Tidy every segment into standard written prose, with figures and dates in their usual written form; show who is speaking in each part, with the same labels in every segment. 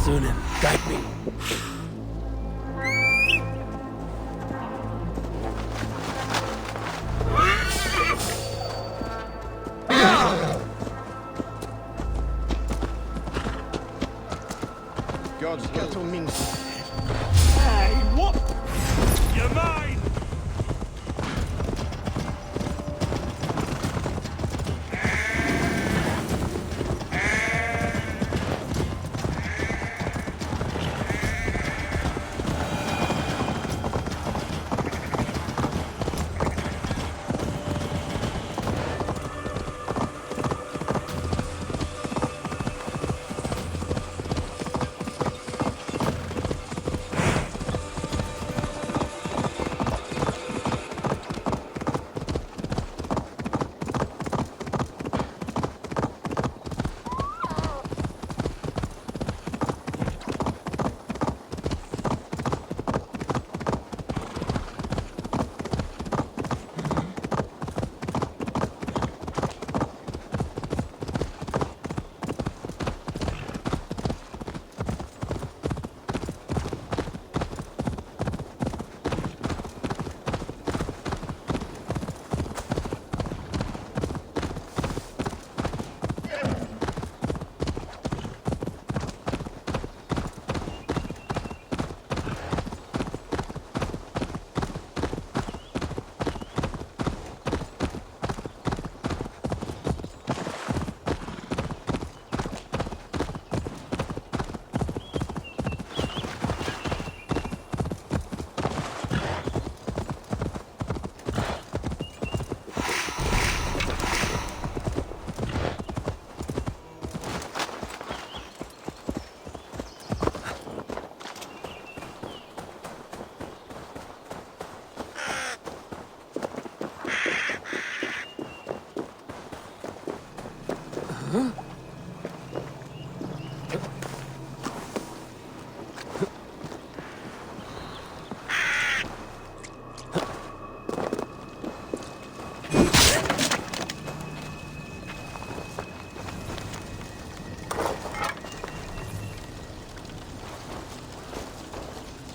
Speaker 1: Sunan, guide me.
Speaker 2: God's little means.
Speaker 3: Hey, what? You're mine!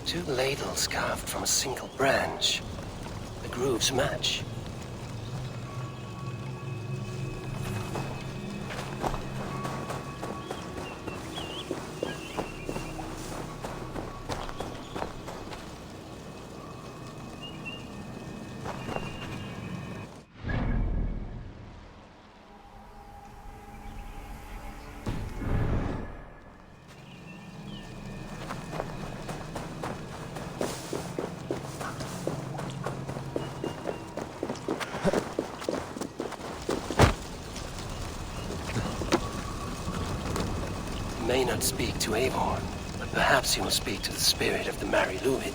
Speaker 4: Two ladles carved from a single branch. The grooves match. May not speak to Eivor, but perhaps he will speak to the spirit of the Mari Luid.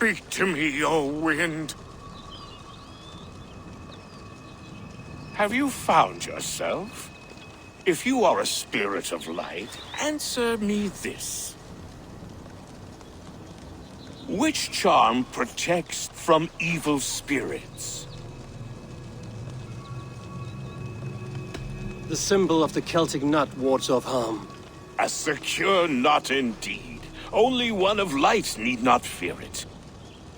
Speaker 1: Speak to me, O wind. Have you found yourself? If you are a spirit of light, answer me this. Which charm protects from evil spirits?
Speaker 4: The symbol of the Celtic nut wards off harm.
Speaker 1: A secure knot indeed. Only one of light need not fear it.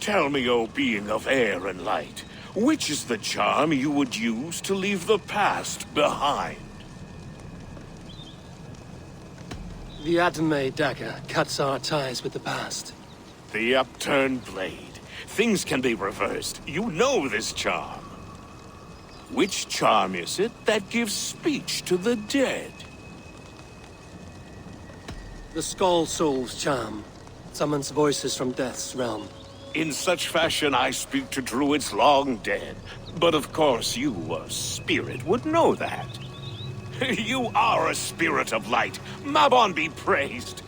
Speaker 1: Tell me, O being of air and light, which is the charm you would use to leave the past behind?
Speaker 4: The Adame dagger cuts our ties with the past.
Speaker 1: The upturned blade. Things can be reversed. You know this charm. Which charm is it that gives speech to the dead?
Speaker 4: The Skull Soul's charm summons voices from death's realm.
Speaker 1: In such fashion I speak to druids long dead. But of course you, a spirit, would know that. You are a spirit of light. Mabon be praised.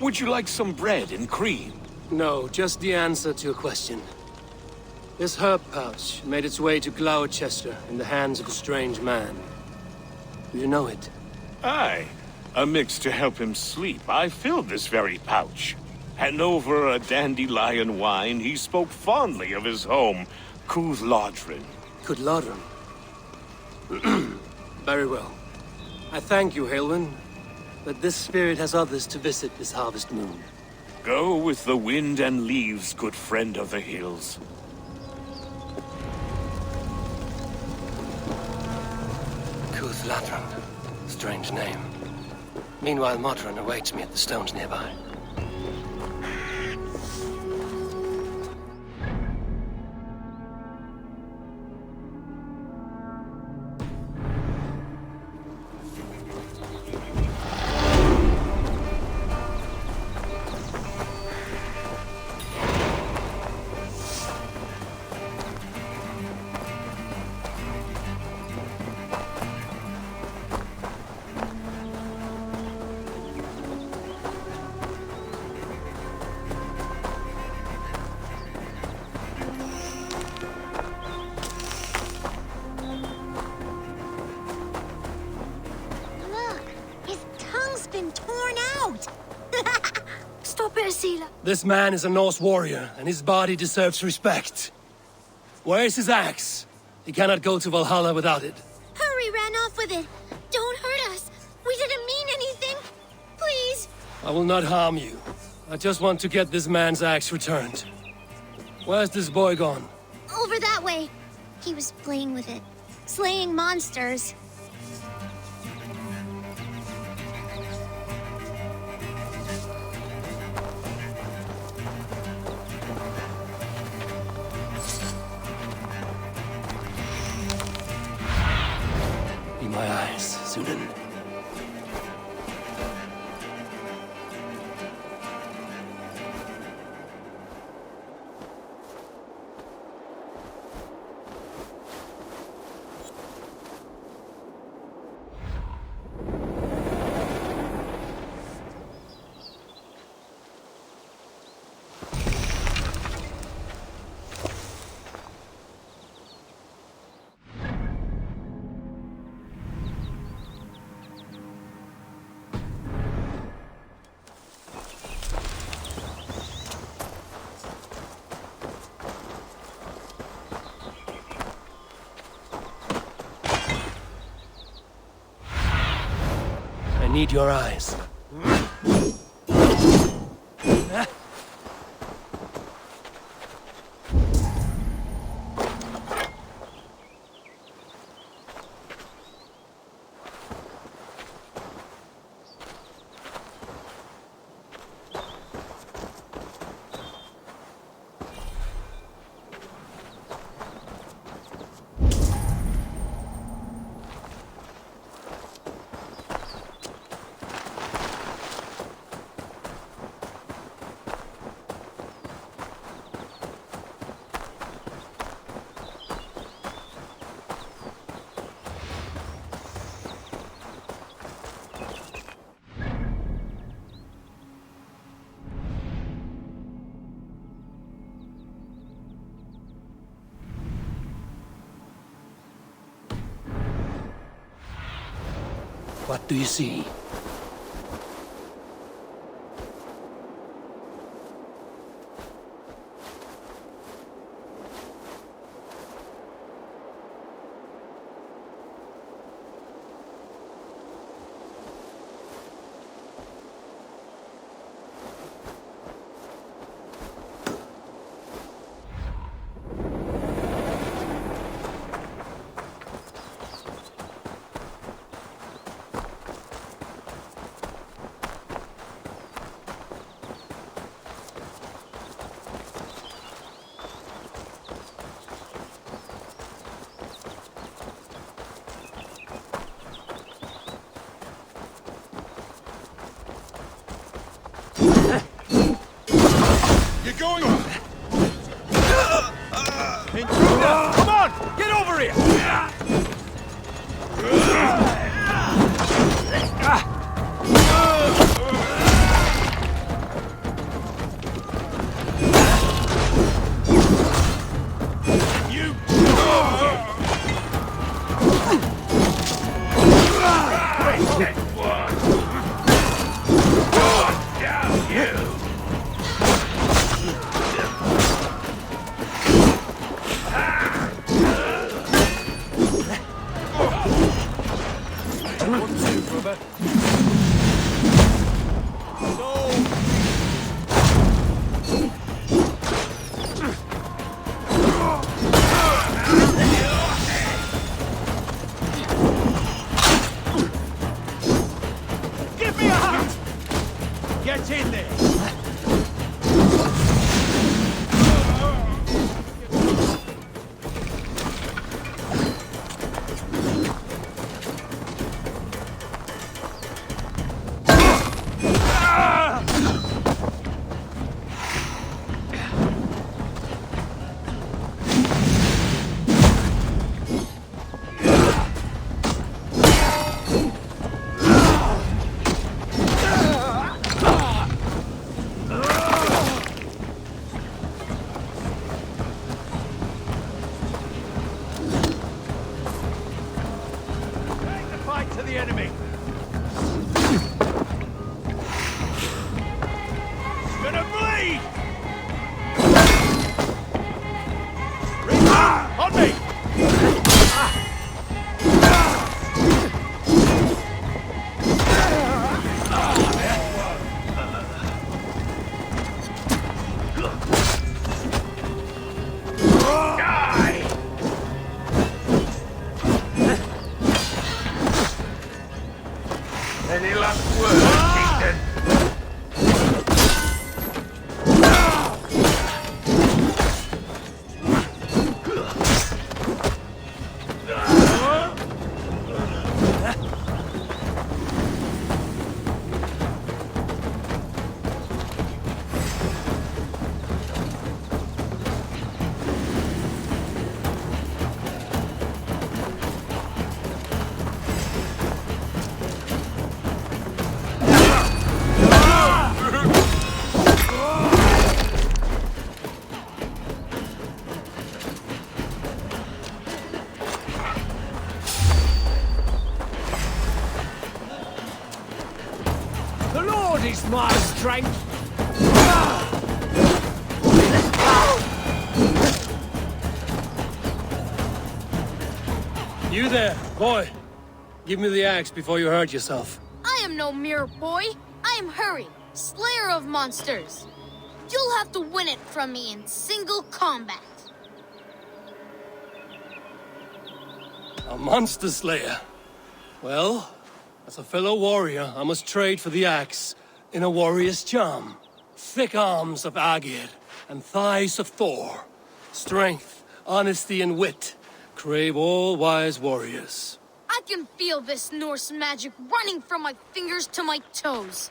Speaker 1: Would you like some bread and cream?
Speaker 4: No, just the answer to your question. This herb pouch made its way to Glowchester in the hands of a strange man. Do you know it?
Speaker 1: Aye. A mix to help him sleep. I filled this very pouch. And over a dandelion wine, he spoke fondly of his home, Glowchstershire.
Speaker 4: Glowchstershire. Very well. I thank you, Haelwyn, but this spirit has others to visit this harvest moon.
Speaker 1: Go with the wind and leaves, good friend of the hills.
Speaker 4: Glowchstershire. Strange name. Meanwhile, Modron awaits me at the stones nearby. This man is a Norse warrior, and his body deserves respect. Where is his axe? He cannot go to Valhalla without it.
Speaker 2: Hurry ran off with it. Don't hurt us. We didn't mean anything. Please.
Speaker 4: I will not harm you. I just want to get this man's axe returned. Where's this boy gone?
Speaker 2: Over that way. He was playing with it. Slaying monsters.
Speaker 4: My eyes, Sunan. I need your eyes. What do you see?
Speaker 3: You're going on! Intruder! Come on! Get over here! You! Wasted one! Down you! Give me a hand! Get in there! To the enemy! Gonna bleed! On me! Die! Any last words, Ethan? The Lord is my strength!
Speaker 4: You there, boy. Give me the axe before you hurt yourself.
Speaker 2: I am no mere boy. I am Hurry, Slayer of Monsters. You'll have to win it from me in single combat.
Speaker 4: A monster slayer. Well, as a fellow warrior, I must trade for the axe in a warrior's charm. Thick arms of Agir and thighs of Thor. Strength, honesty, and wit crave all wise warriors.
Speaker 2: I can feel this Norse magic running from my fingers to my toes.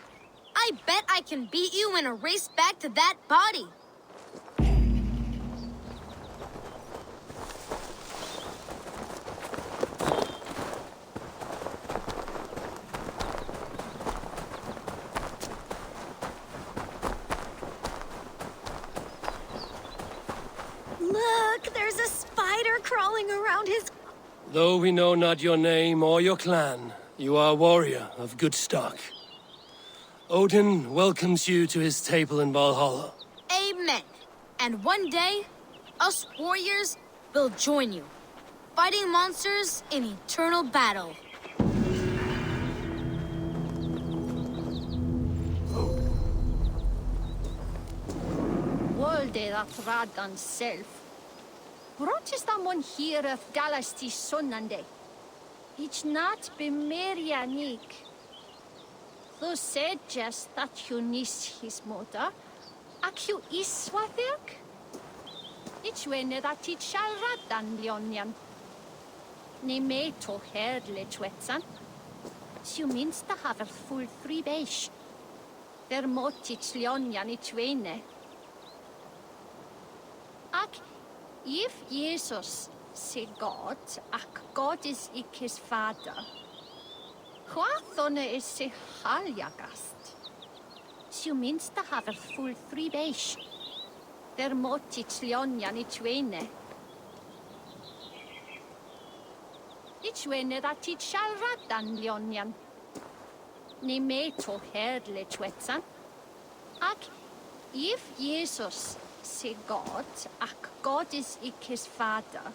Speaker 2: I bet I can beat you in a race back to that body. Look, there's a spider crawling around his...
Speaker 4: Though we know not your name or your clan, You are a warrior of good stock. Odin welcomes you to his table in Valhalla.
Speaker 2: Amen. And one day, us warriors will join you, fighting monsters in eternal battle.
Speaker 5: Walder at Radan self. Rottestamon here of Galasti Sonnande. Ich not bemeria nik. Thou said just that you nis his mother. Ac you iswathirk? Ich wene that it shall Radan Lionian. Ne me to herdle twetsan. You means to have a full 3 beige. Der motich Lionian ich wene. Ac if Jesus say God, ac God is ik his father. Hwathone is se haljagast. You means to have a full 3 beige. Der motich Lionian ich wene. Ich wene that it shall Radan Lionian. Ne me to herdle twetsan. Ac if Jesus say God, ac God is ik his father.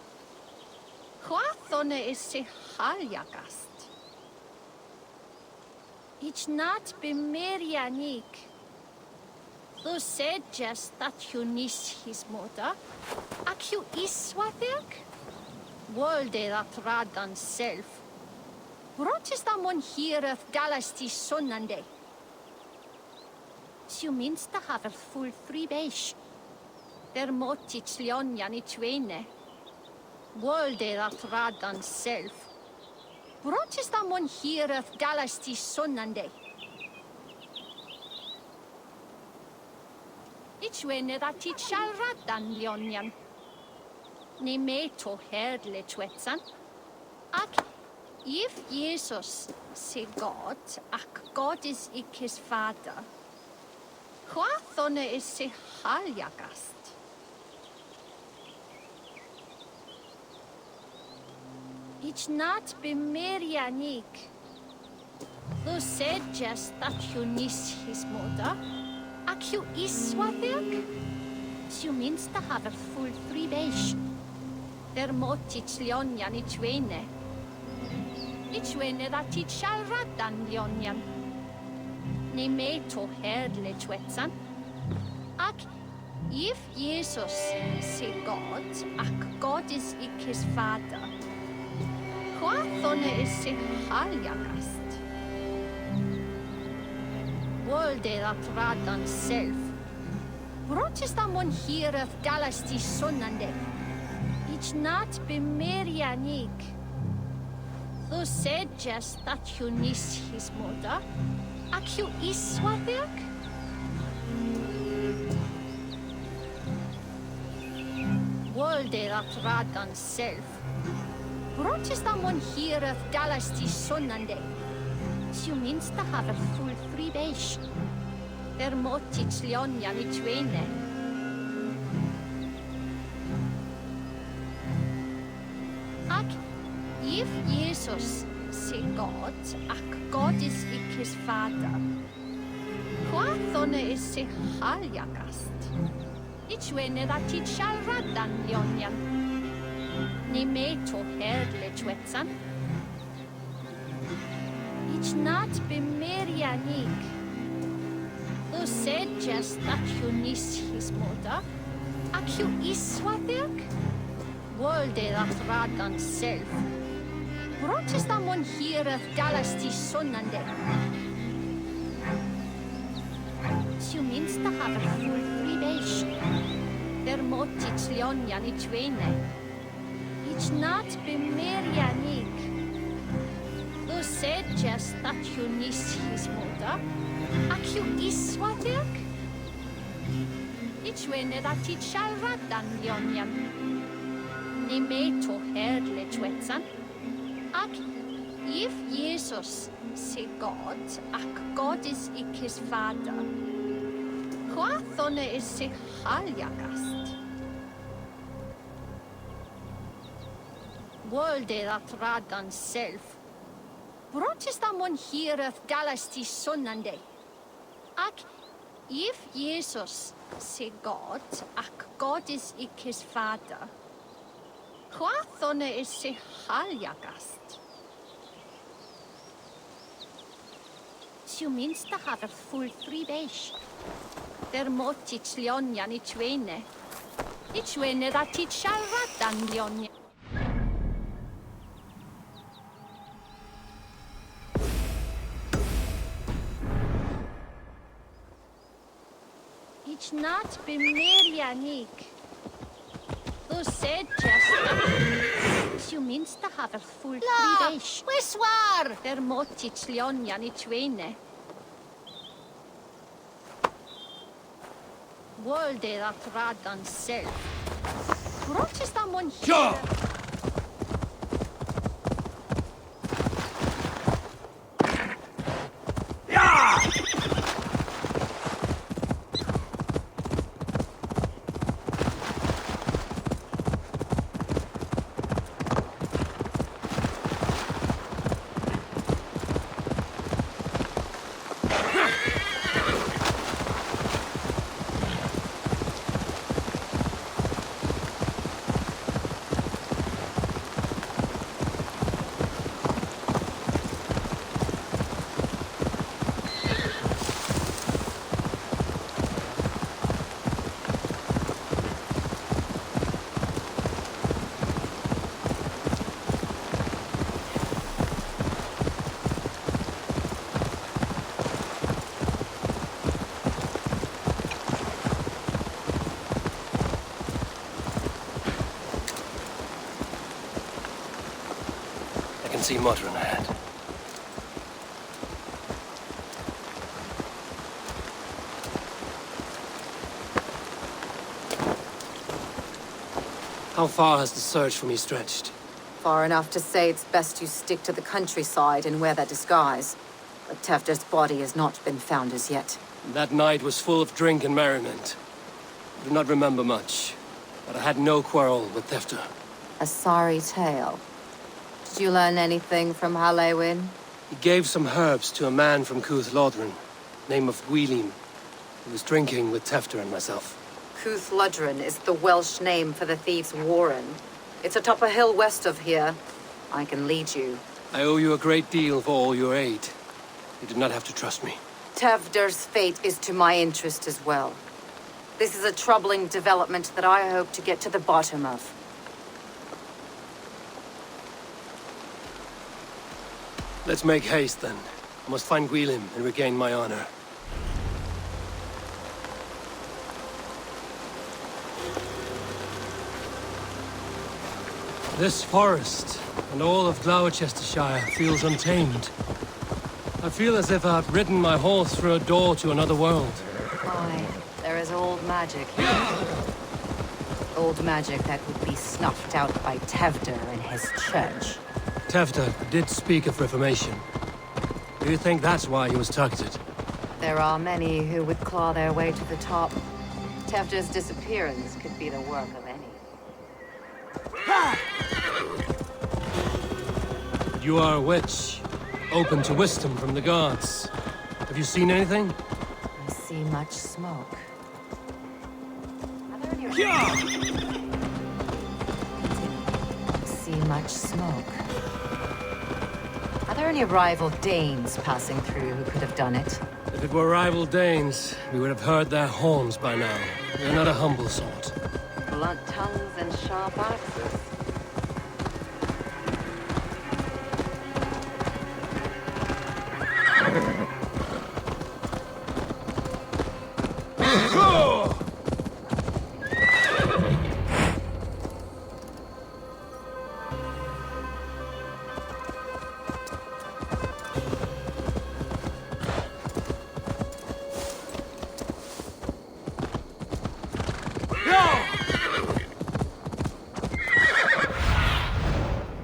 Speaker 5: Hwathone is se haljagast. Ich not bemeria nik. Thou said just that you nis his mother. Ac you iswathirk? Walder at Radan self. Rottestamon here of Galasti Sonnande. You means to have a full 3 beige. Der motich Lionian ich wene. Walder at Radan self. Rottestamon here of Galasti Sonnande. Ich wene that it shall Radan Lionian. Ne me to herdle twetsan. Ac if Jesus say God, ac God is ik his father. Hwathone is se haljagast. Ich not bemeria nik. Thou said just that you nis his mother. Ac you iswathirk? You means to have a full 3 beige. Der motich Lionian ich wene. Ich wene that it shall Radan Lionian. Ne me to herdle twetsan. Ac if Jesus say God, ac God is ik his father. Hwathone is se haljagast. Walder at Radan self. Rottestamon here of Galasti Sonnande. Ich not bemeria nik. Thou said just that you nis his mother. Ac you iswathirk? Walder at Radan self. Rottestamon here of Galasti Sonnande. You means to have a full 3 beige. Der motich Lionian ich wene. Ac if Jesus say God, ac God is ik his father. Hwathone is se haljagast. Ich wene that it shall Radan Lionian. Ne me to herdle twetsan. Ich not bemeria nik. Thou said just that you nis his mother. Ac you iswathirk? Walder at Radan self. Rottestamon here of Galasti Sonnande. You means to have a full 3 beige. Der motich Lionian ich wene. Ich not bemeria nik. Thou said just that you nis his mother. Ac you iswathirk? Ich wene that it shall Radan Lionian. Ne me to herdle twetsan. Ac if Jesus say God, ac God is ik his father. Hwathone is se haljagast. Walder at Radan self. Brought is that one here of Galastis sonande. Ac if Jesus say God, ac God is ik his father, chwathone is se haljagast. Siw minst a haver full 3 besh. Der mot ich Leonian ich wene. Ich wene dat ich siarad an Leonian. Ich not be Merianik. Thou said just you minst a haver full 3 besh. Weswar! Der mot ich Leonian ich wene. Wolde dat radan self. Brought is that one here?
Speaker 4: Ja! See Modron ahead. How far has the search for me stretched?
Speaker 6: Far enough to say it's best you stick to the countryside and wear that disguise. But Tefder's body has not been found as yet.
Speaker 4: That night was full of drink and merriment. I do not remember much, but I had no quarrel with Tefder.
Speaker 6: A sorry tale. Did you learn anything from Halewin?
Speaker 4: He gave some herbs to a man from Cuth Lodren, name of Gwilym. He was drinking with Tefder and myself.
Speaker 6: Cuth Lodren is the Welsh name for the thieves' warren. It's atop a hill west of here. I can lead you.
Speaker 4: I owe you a great deal for all your aid. You did not have to trust me.
Speaker 6: Tefder's fate is to my interest as well. This is a troubling development that I hope to get to the bottom of.
Speaker 4: Let's make haste, then. I must find Gwilym and regain my honor. This forest and all of Glowchestershire feels untamed. I feel as if I've ridden my horse through a door to another world.
Speaker 6: Aye, there is old magic here. Old magic that would be snuffed out by Tefder and his church.
Speaker 4: Tefder did speak of reformation. Do you think that's why he was targeted?
Speaker 6: There are many who would claw their way to the top. Tefder's disappearance could be the work of any.
Speaker 4: You are a witch, open to wisdom from the gods. Have you seen anything?
Speaker 6: I see much smoke. See much smoke. Are there any rival Danes passing through who could have done it?
Speaker 4: If it were rival Danes, we would have heard their horns by now. They're not a humble sort.
Speaker 6: Blunt tongues and sharp axes.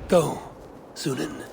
Speaker 4: Go, Sunan.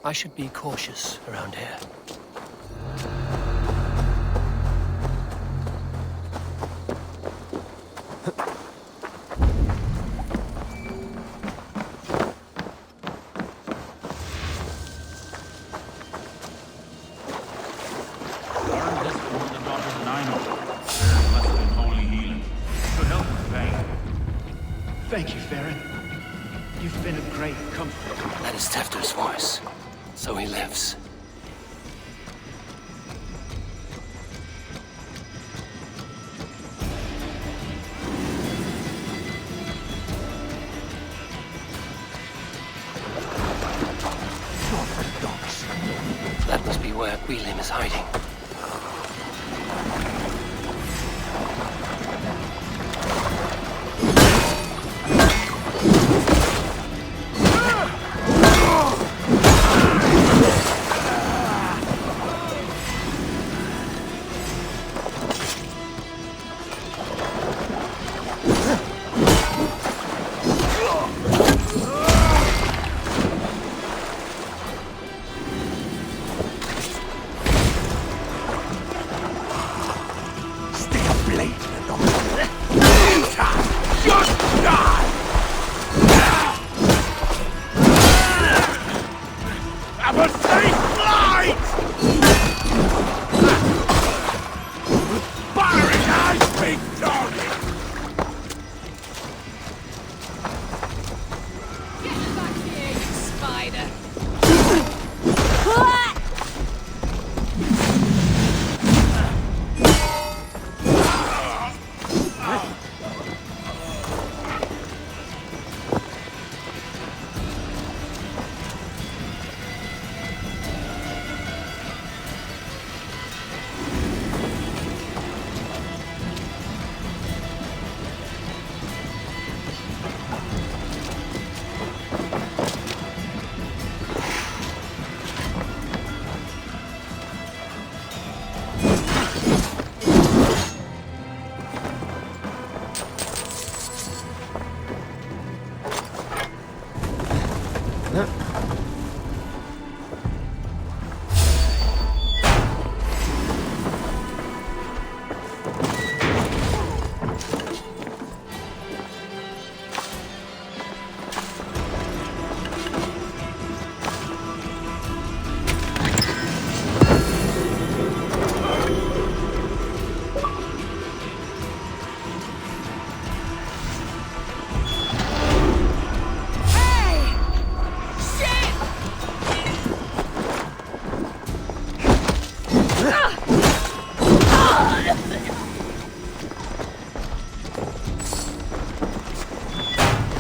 Speaker 4: I should be cautious around here.
Speaker 3: Thank you, Farron. You've been a great comfort.
Speaker 4: That is Tefter's voice. So he lives. That must be where William is hiding.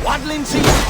Speaker 3: Waddling to you.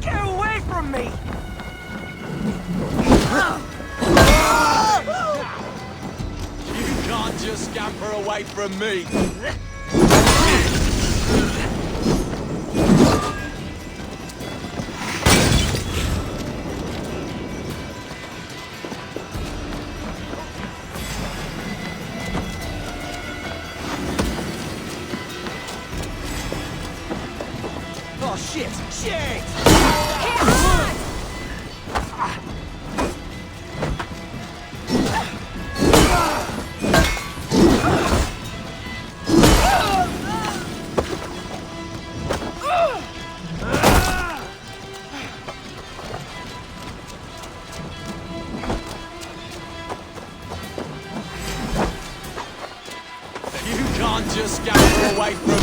Speaker 3: Get away from me!
Speaker 7: You can't just scamper away from me.
Speaker 3: Oh shit! Shit!
Speaker 7: You can't just scamper away from me.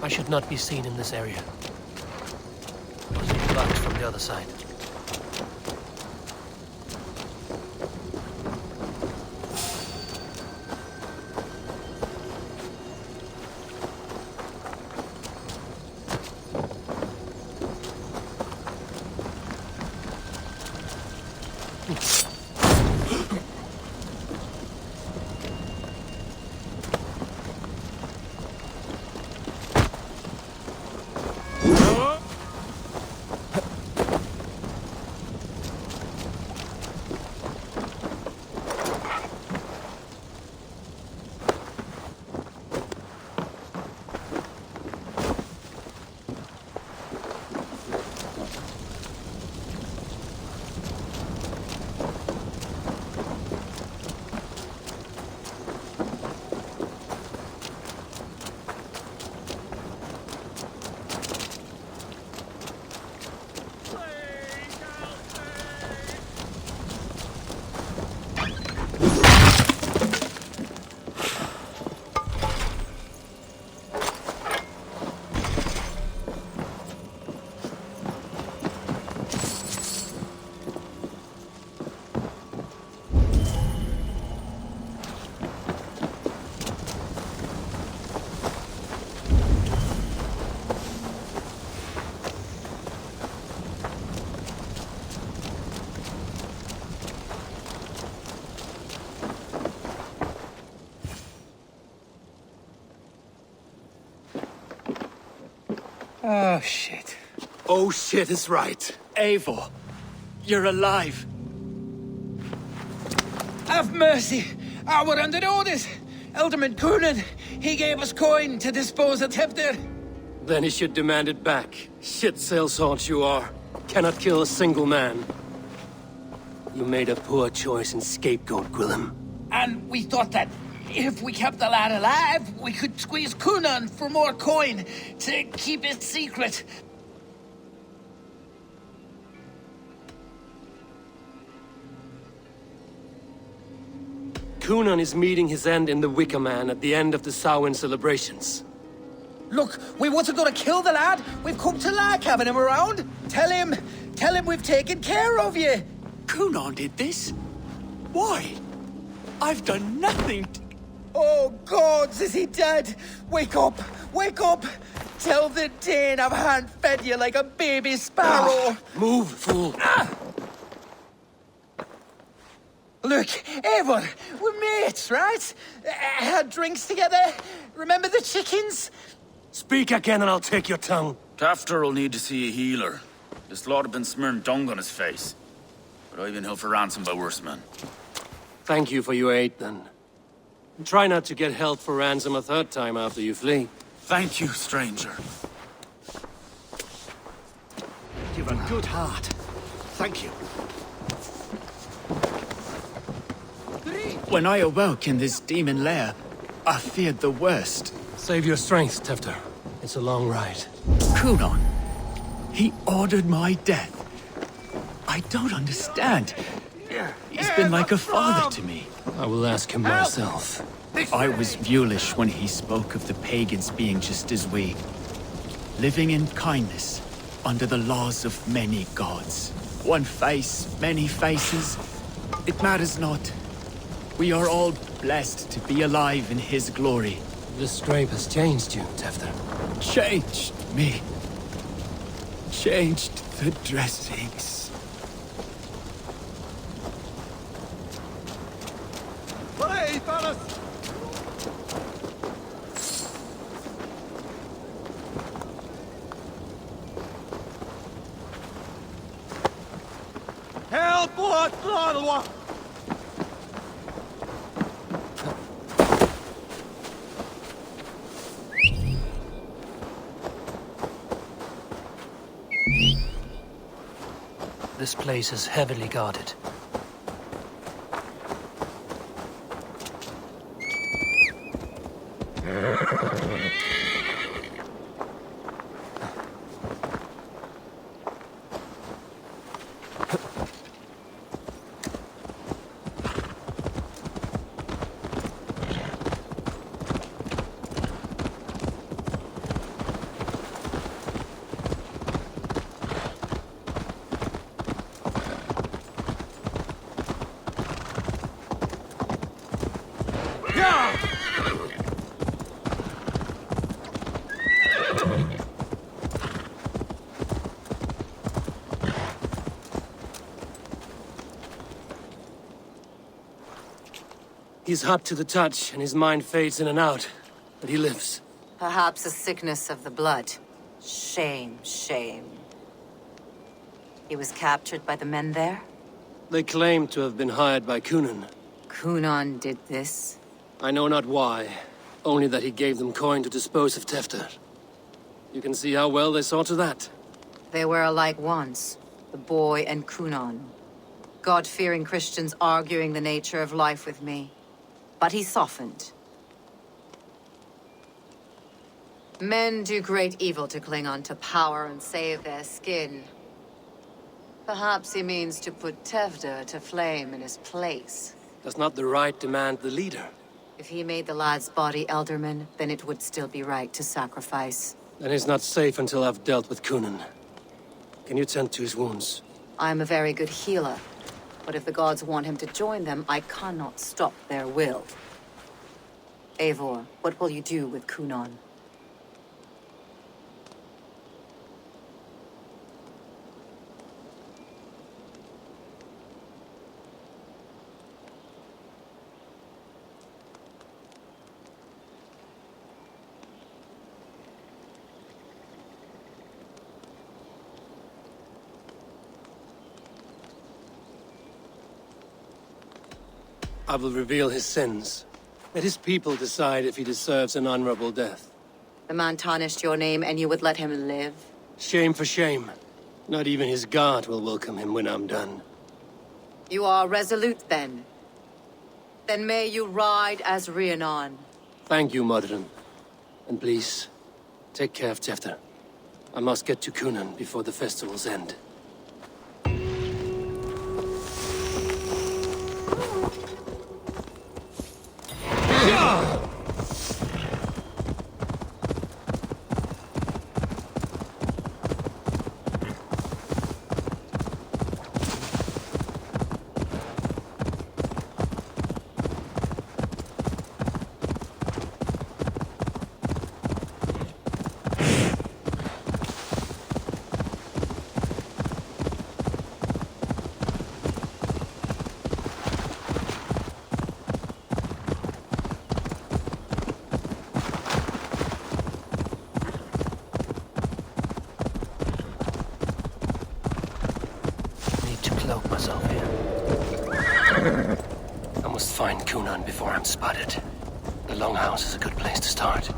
Speaker 4: I should not be seen in this area. Must be blocked from the other side.
Speaker 3: Oh, shit.
Speaker 4: Oh shit is right.
Speaker 3: Eivor, you're alive. Have mercy. We're under orders. Elderman Coonan, he gave us coin to dispose of Tevdir.
Speaker 4: Then he should demand it back. Shit sellsword you are. Cannot kill a single man. You made a poor choice in scapegoat, Gwillem.
Speaker 3: And we thought that if we kept the lad alive, we could squeeze Coonan for more coin to keep it secret.
Speaker 4: Coonan is meeting his end in the Wicker Man at the end of the Samhain celebrations.
Speaker 3: Look, we wasn't gonna kill the lad. We've come to like having him around. Tell him we've taken care of you.
Speaker 7: Coonan did this? Why? I've done nothing to...
Speaker 3: Oh, gods, is he dead? Wake up! Wake up! Tell the Dane I've hand-fed you like a baby sparrow.
Speaker 4: Move, fool.
Speaker 3: Look, Eivor, we're mates, right? Had drinks together. Remember the chickens?
Speaker 4: Speak again and I'll take your tongue.
Speaker 8: Tafter will need to see a healer. This lord have been smearing dung on his face. But I've been held for ransom by worse men.
Speaker 4: Thank you for your aid, then. Try not to get held for ransom a third time after you flee.
Speaker 8: Thank you, stranger.
Speaker 3: You've a good heart. Thank you.
Speaker 7: When I awoke in this demon lair, I feared the worst.
Speaker 4: Save your strength, Tefter. It's a long ride.
Speaker 7: Coonan, he ordered my death. I don't understand. He's been like a father to me.
Speaker 4: I will ask him myself.
Speaker 7: I was mulish when he spoke of the pagans being just as we. Living in kindness, under the laws of many gods. One face, many faces. It matters not. We are all blessed to be alive in his glory.
Speaker 4: This scrape has changed you, Tefter.
Speaker 7: Changed me. Changed the dressings.
Speaker 4: Hey, fellas! Help! What? This place is heavily guarded. He's hot to the touch, and his mind fades in and out. But he lives.
Speaker 6: Perhaps a sickness of the blood. Shame, shame. He was captured by the men there?
Speaker 4: They claim to have been hired by Coonan.
Speaker 6: Coonan did this?
Speaker 4: I know not why. Only that he gave them coin to dispose of Tefter. You can see how well they saw to that.
Speaker 6: They were alike once, the boy and Coonan. God-fearing Christians arguing the nature of life with me. But he softened. Men do great evil to cling on to power and save their skin. Perhaps he means to put Tevder to flame in his place.
Speaker 4: Does not the right demand the leader?
Speaker 6: If he made the lad's body Elderman, then it would still be right to sacrifice.
Speaker 4: Then he's not safe until I've dealt with Coonan. Can you tend to his wounds?
Speaker 6: I am a very good healer. But if the gods want him to join them, I cannot stop their will. Eivor, what will you do with Coonan?
Speaker 4: I will reveal his sins. Let his people decide if he deserves an honorable death.
Speaker 6: The man tarnished your name and you would let him live?
Speaker 4: Shame for shame. Not even his guard will welcome him when I'm done.
Speaker 6: You are resolute, then. Then may you ride as Rhiannon.
Speaker 4: Thank you, Modron. And please, take care of Tefter. I must get to Cunan before the festival's end. Cloak myself here. I must find Cunan before I'm spotted. The Longhouse is a good place to start.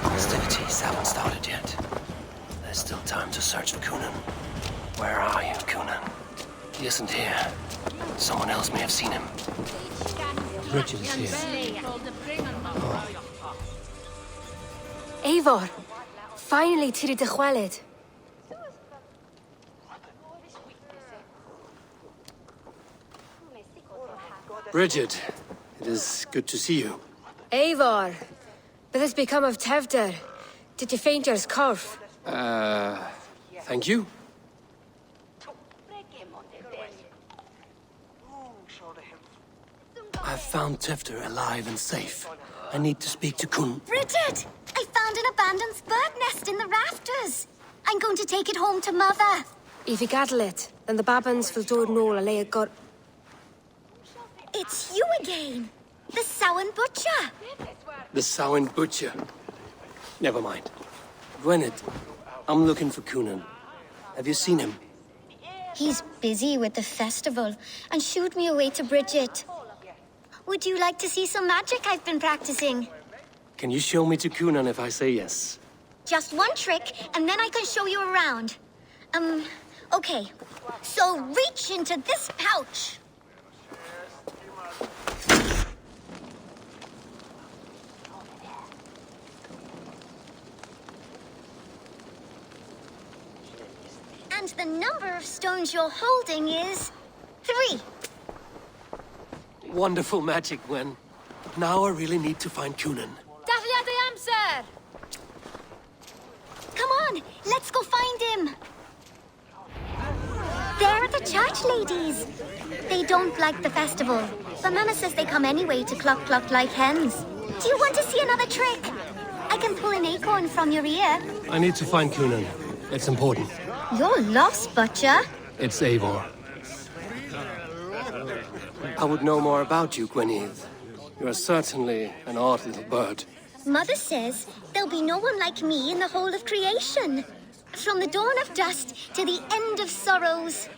Speaker 4: Hostilities haven't started yet. There's still time to search for Cunan. Where are you, Cunan? He isn't here. Someone else may have seen him. Richard is here.
Speaker 9: Eivor! Finally tiri de chwaled.
Speaker 4: Bridget, it is good to see you.
Speaker 9: Eivor! What has become of Tevder? Did you faint your scarf?
Speaker 4: Thank you. I've found Tefter alive and safe. I need to speak to Kun.
Speaker 10: Bridget! I found an abandoned bird nest in the rafters. I'm going to take it home to Mother.
Speaker 9: If you gather it, then the Babans will do no a got.
Speaker 10: It's you again. The Samhain Butcher.
Speaker 4: The Samhain Butcher. Never mind. Gwynedd, I'm looking for Cunan. Have you seen him?
Speaker 10: He's busy with the festival and shooed me away to Bridget. Would you like to see some magic I've been practicing?
Speaker 4: Can you show me to Cunan if I say yes?
Speaker 10: Just one trick, and then I can show you around. Okay. So reach into this pouch. And the number of stones you're holding is 3.
Speaker 4: Wonderful magic, Gwen. Now I really need to find Cunan.
Speaker 9: Daflia the answer!
Speaker 10: Come on, let's go find him. There are the church ladies. They don't like the festival, but Mama says they come anyway to cluck cluck like hens. Do you want to see another trick? I can pull an acorn from your ear.
Speaker 4: I need to find Cunan. It's important.
Speaker 10: You're lost, Butcher.
Speaker 4: It's Eivor. I would know more about you, Gwynedd. You are certainly an odd little bird.
Speaker 10: Mother says there'll be no one like me in the whole of creation. From the dawn of dust to the end of sorrows.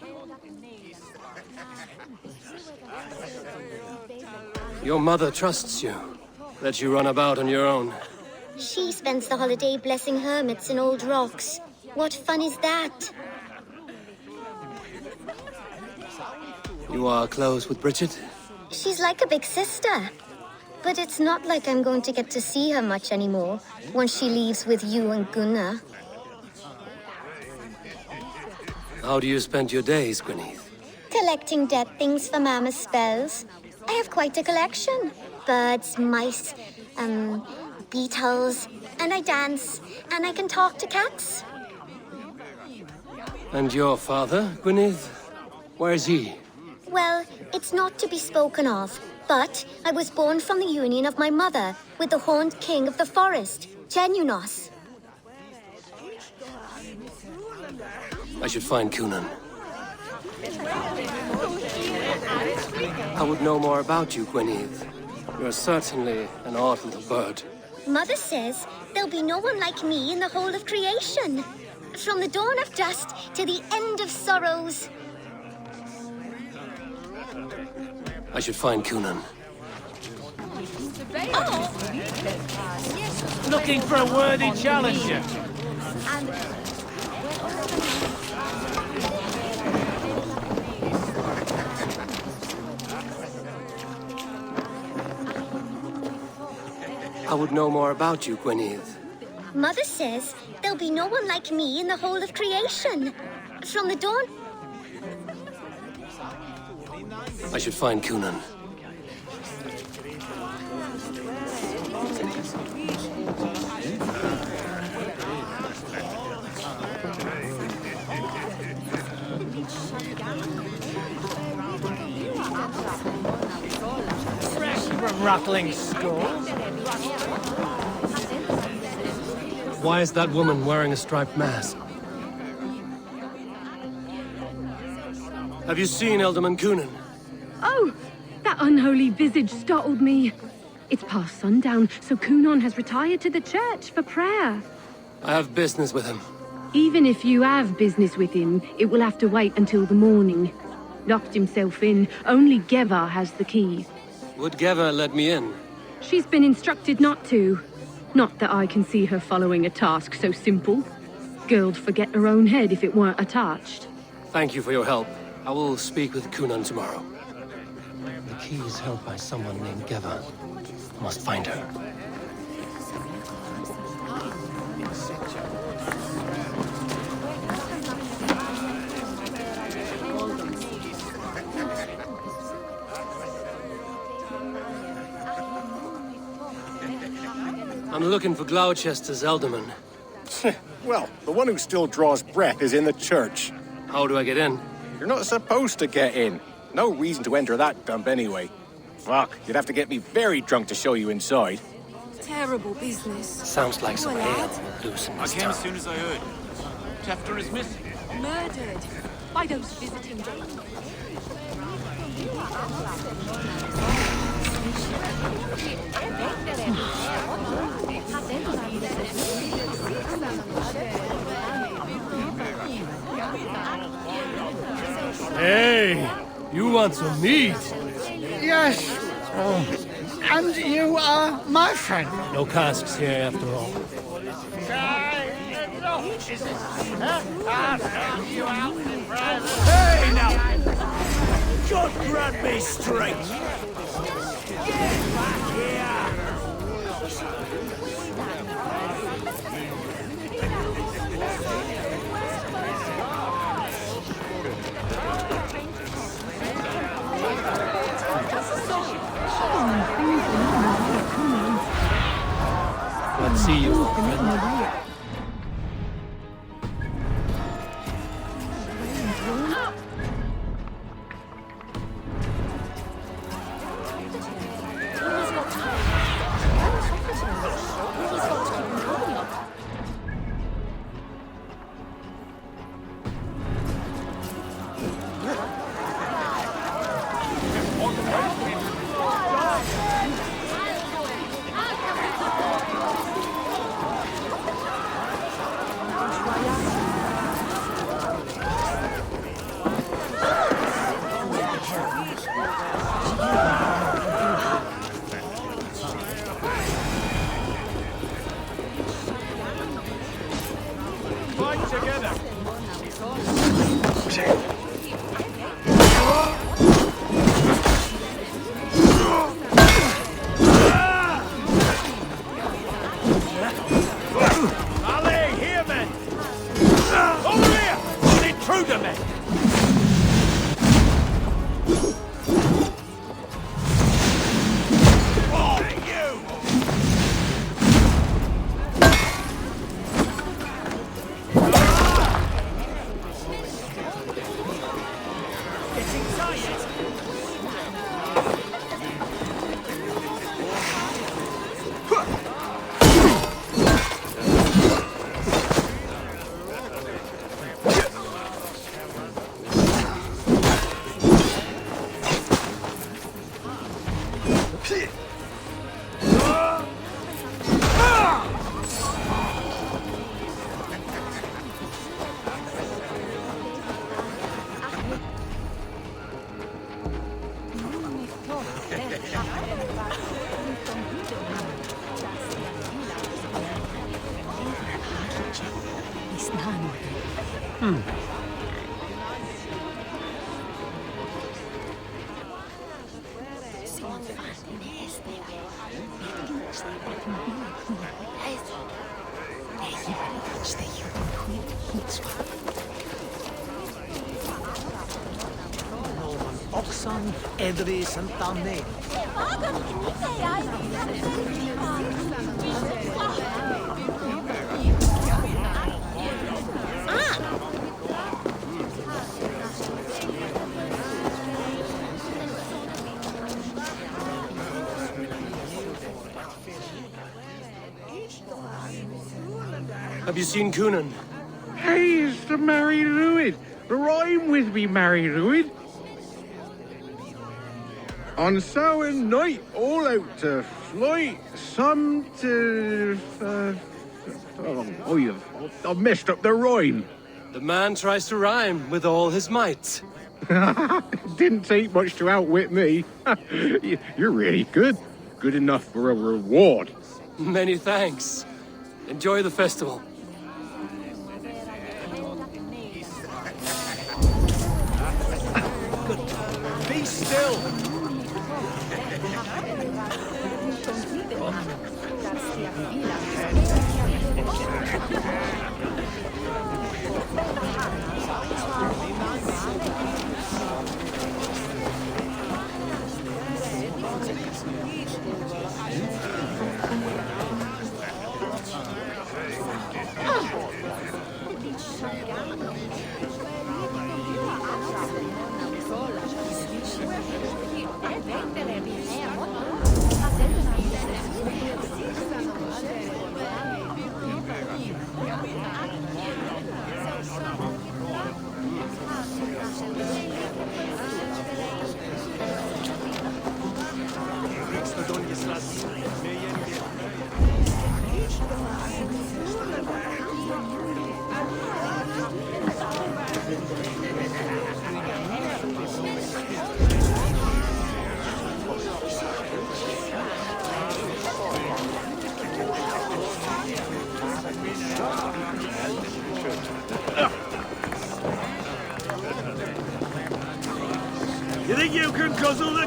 Speaker 4: Your mother trusts you. Let you run about on your own.
Speaker 10: She spends the holiday blessing hermits in old rocks. What fun is that?
Speaker 4: You are close with Bridget?
Speaker 10: She's like a big sister. But it's not like I'm going to get to see her much anymore once she leaves with you and Gunnar.
Speaker 4: How do you spend your days, Gwynedd?
Speaker 10: Collecting dead things for Mama's spells. I have quite a collection. Birds, mice, beetles, and I dance, and I can talk to cats.
Speaker 4: And your father, Gwynedd? Where is he?
Speaker 10: Well, it's not to be spoken of, but I was born from the union of my mother with the horned king of the forest, Genunos.
Speaker 4: I should find Cunan. I would know more about you, Gwyneth. You're certainly an odd little bird.
Speaker 10: Mother says there'll be no one like me in the whole of creation. From the dawn of dust to the end of sorrows.
Speaker 4: I should find Cunan.
Speaker 11: Looking for a worthy challenger.
Speaker 4: I would know more about you, Gwyneth.
Speaker 10: Mother says there'll be no one like me in the whole of creation. From the dawn...
Speaker 4: I should find Cunan.
Speaker 11: Fresh from rattling skulls.
Speaker 4: Why is that woman wearing a striped mask? Have you seen Elderman Cunan?
Speaker 12: Oh, that unholy visage startled me. It's past sundown, so Cunan has retired to the church for prayer.
Speaker 4: I have business with him.
Speaker 12: Even if you have business with him, it will have to wait until the morning. Locked himself in. Only Geva has the key.
Speaker 4: Would Geva let me in?
Speaker 12: She's been instructed not to. Not that I can see her following a task so simple. Girl'd forget her own head if it weren't attached.
Speaker 4: Thank you for your help. I will speak with Cunan tomorrow. The key is held by someone named Geva. I must find her. I'm looking for Glowchester's Alderman.
Speaker 13: Well, the one who still draws breath is in the church.
Speaker 4: How do I get in?
Speaker 13: You're not supposed to get in. No reason to enter that dump anyway. Fuck, you'd have to get me very drunk to show you inside.
Speaker 14: Terrible business.
Speaker 4: Sounds like some ale. Loosen
Speaker 8: I
Speaker 4: this
Speaker 8: came
Speaker 4: tongue.
Speaker 8: as soon as I heard. Tefter is missing.
Speaker 14: Murdered by those visiting demons.
Speaker 4: Hey, you want some meat?
Speaker 3: Yes. And you are my friend.
Speaker 4: No casks here after all.
Speaker 11: Hey now! God grant me strength! Get back here!
Speaker 4: Let's see you, friend.
Speaker 11: son Edri Santane.
Speaker 4: Have you seen Coonan?
Speaker 15: Hey, it's the Mary Ruid. Rhyme with me, Mary Ruid. On Samhain night, all out to flight, some to... I've messed up the rhyme.
Speaker 4: The man tries to rhyme with all his might.
Speaker 15: Didn't take much to outwit me. You're really good. Good enough for a reward.
Speaker 4: Many thanks. Enjoy the festival.
Speaker 11: Be still! You think you can guzzle the...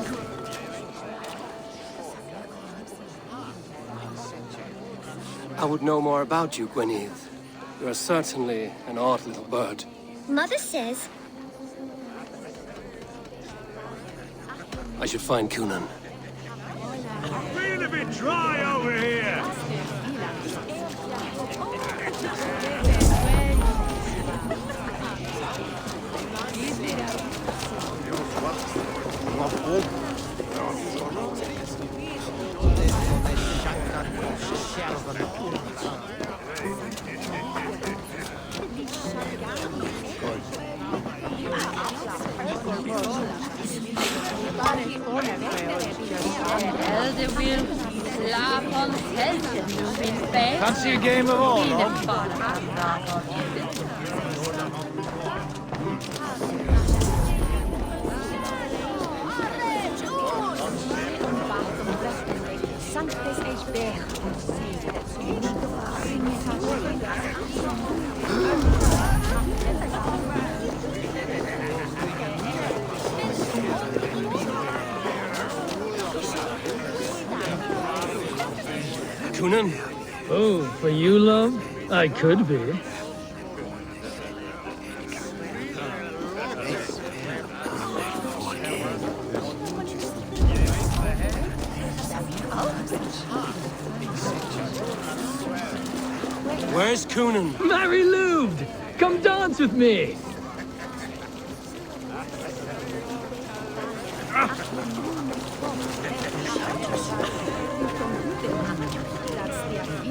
Speaker 4: I would know more about you, Gwynneth. You are certainly an odd little bird.
Speaker 10: Mother says...
Speaker 4: I should find Coonan.
Speaker 11: Feeling a bit dry over here! Fancy a game of Orlog?
Speaker 4: Coonan?
Speaker 16: Oh, for you, love? I could be.
Speaker 4: Where's Coonan?
Speaker 16: Mary Lubed! Come dance with me!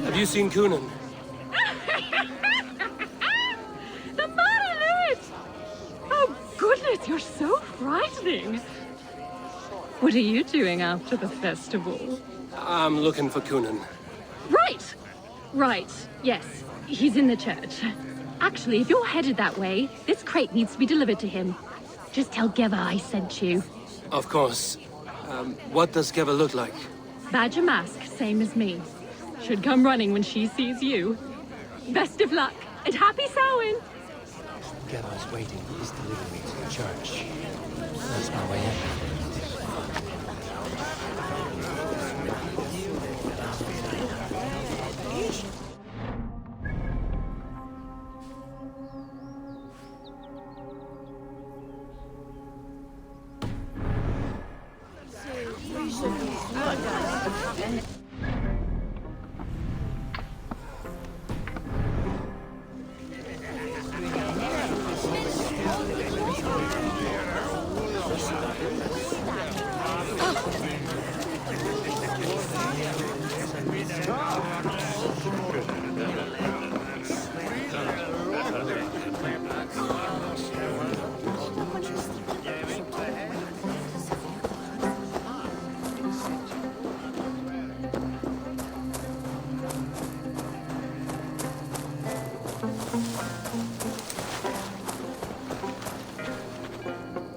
Speaker 4: Have you seen Coonan?
Speaker 12: The Margaret! Oh, goodness, you're so frightening. What are you doing after the festival?
Speaker 4: I'm looking for Coonan.
Speaker 12: Right! Right, yes. He's in the church. Actually, if you're headed that way, this crate needs to be delivered to him. Just tell Geva I sent you.
Speaker 4: Of course. What does Geva look like?
Speaker 12: Badger mask, same as me. Should come running when she sees you. Best of luck, and happy Samhain!
Speaker 11: Geva's waiting for his delivery to the church. That's my way in.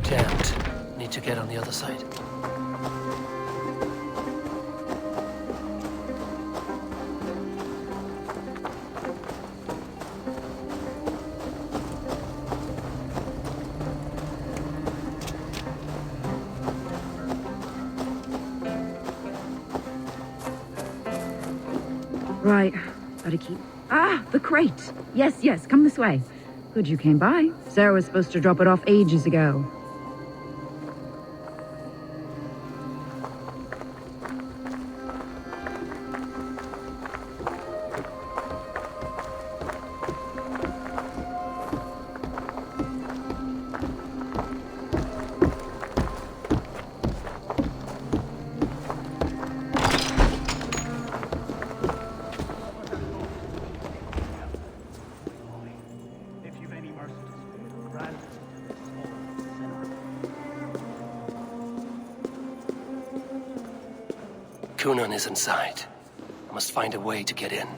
Speaker 11: Jammed. Need to get on the other side.
Speaker 17: Right. Gotta keep... Ah! The crate! Yes, yes, come this way. Good you came by. Sarah was supposed to drop it off ages ago.
Speaker 11: Kunan is inside. I must find a way to get in.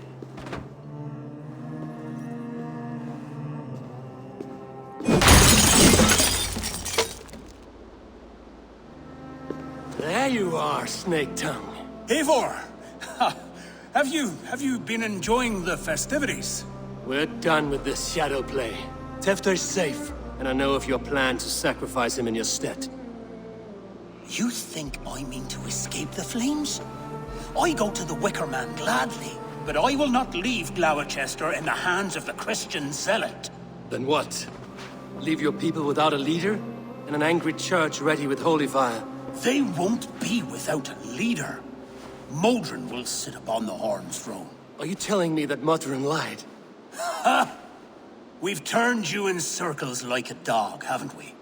Speaker 4: There you are, Snake Tongue.
Speaker 18: Eivor! Have you been enjoying the festivities?
Speaker 4: We're done with this shadow play. Tefter's safe, and I know of your plan to sacrifice him in your stead.
Speaker 18: You think I mean to escape the flames? I go to the Wicker Man gladly, but I will not leave Glowchester in the hands of the Christian zealot.
Speaker 4: Then what? Leave your people without a leader? And an angry church ready with holy fire?
Speaker 18: They won't be without a leader. Modron will sit upon the Horn's throne.
Speaker 4: Are you telling me that Modron lied?
Speaker 18: Ha! We've turned you in circles like a dog, haven't we?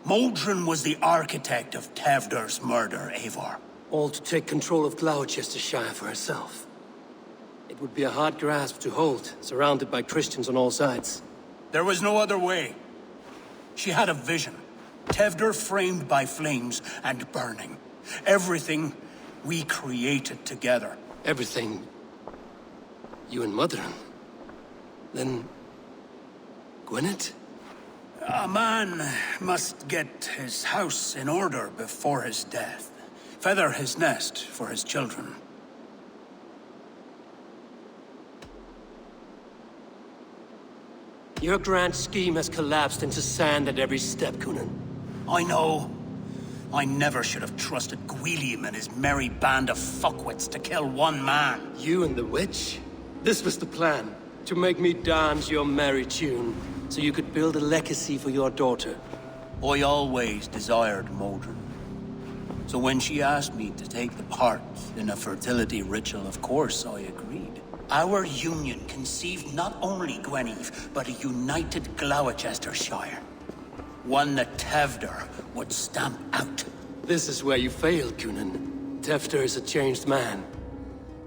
Speaker 18: Modron was the architect of Tevder's murder, Eivor.
Speaker 4: All to take control of Glowchestershire for herself. It would be a hard grasp to hold, surrounded by Christians on all sides.
Speaker 18: There was no other way. She had a vision. Tevder framed by flames and burning. Everything we created together.
Speaker 4: Everything? You and Modron? Then... Gwyneth?
Speaker 18: A man must get his house in order before his death. Feather his nest for his children.
Speaker 4: Your grand scheme has collapsed into sand at every step, Kunan.
Speaker 18: I know. I never should have trusted Gwilium and his merry band of fuckwits to kill one man.
Speaker 4: You and the witch? This was the plan. To make me dance your merry tune, so you could build a legacy for your daughter.
Speaker 18: I always desired Modron. So when she asked me to take the part in a fertility ritual, of course I agreed. Our union conceived not only Gweneve, but a united Glowchestershire. One that Tevder would stamp out.
Speaker 4: This is where you failed, Kunan. Tefter is a changed man.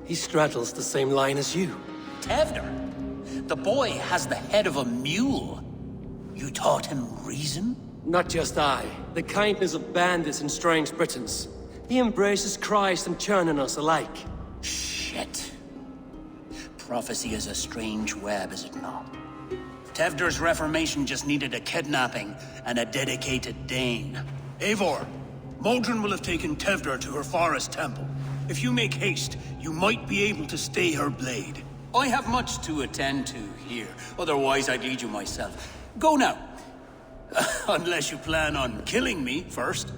Speaker 4: He straddles the same line as you.
Speaker 18: Tevder? The boy has the head of a mule. You taught him reason?
Speaker 4: Not just I. The kindness of bandits and strange Britons. He embraces Christ and churning us alike.
Speaker 18: Shit. Prophecy is a strange web, is it not? Tevder's reformation just needed a kidnapping and a dedicated Dane. Eivor, Modron will have taken Tevder to her forest temple. If you make haste, you might be able to stay her blade. I have much to attend to here, otherwise I'd lead you myself. Go now. Unless you plan on killing me first.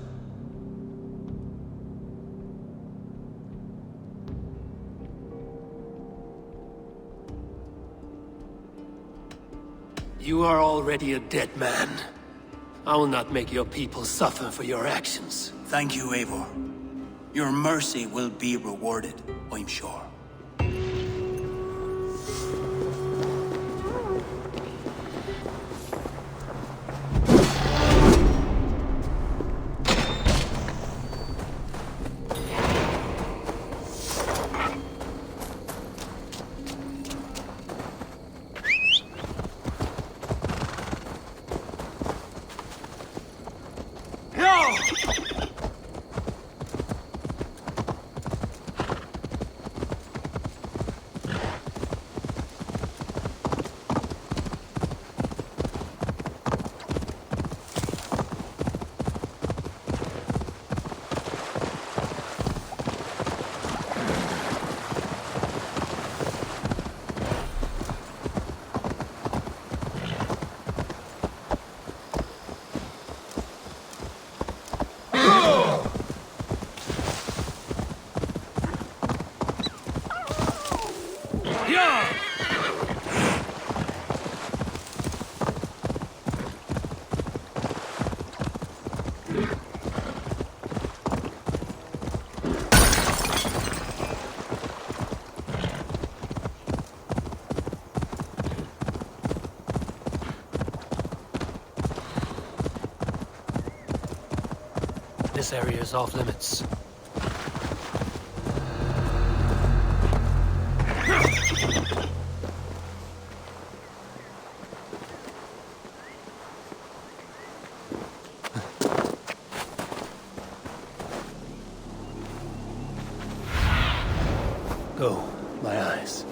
Speaker 4: You are already a dead man. I will not make your people suffer for your actions.
Speaker 18: Thank you, Eivor. Your mercy will be rewarded, I'm sure.
Speaker 11: This area is off limits. Go, my eyes.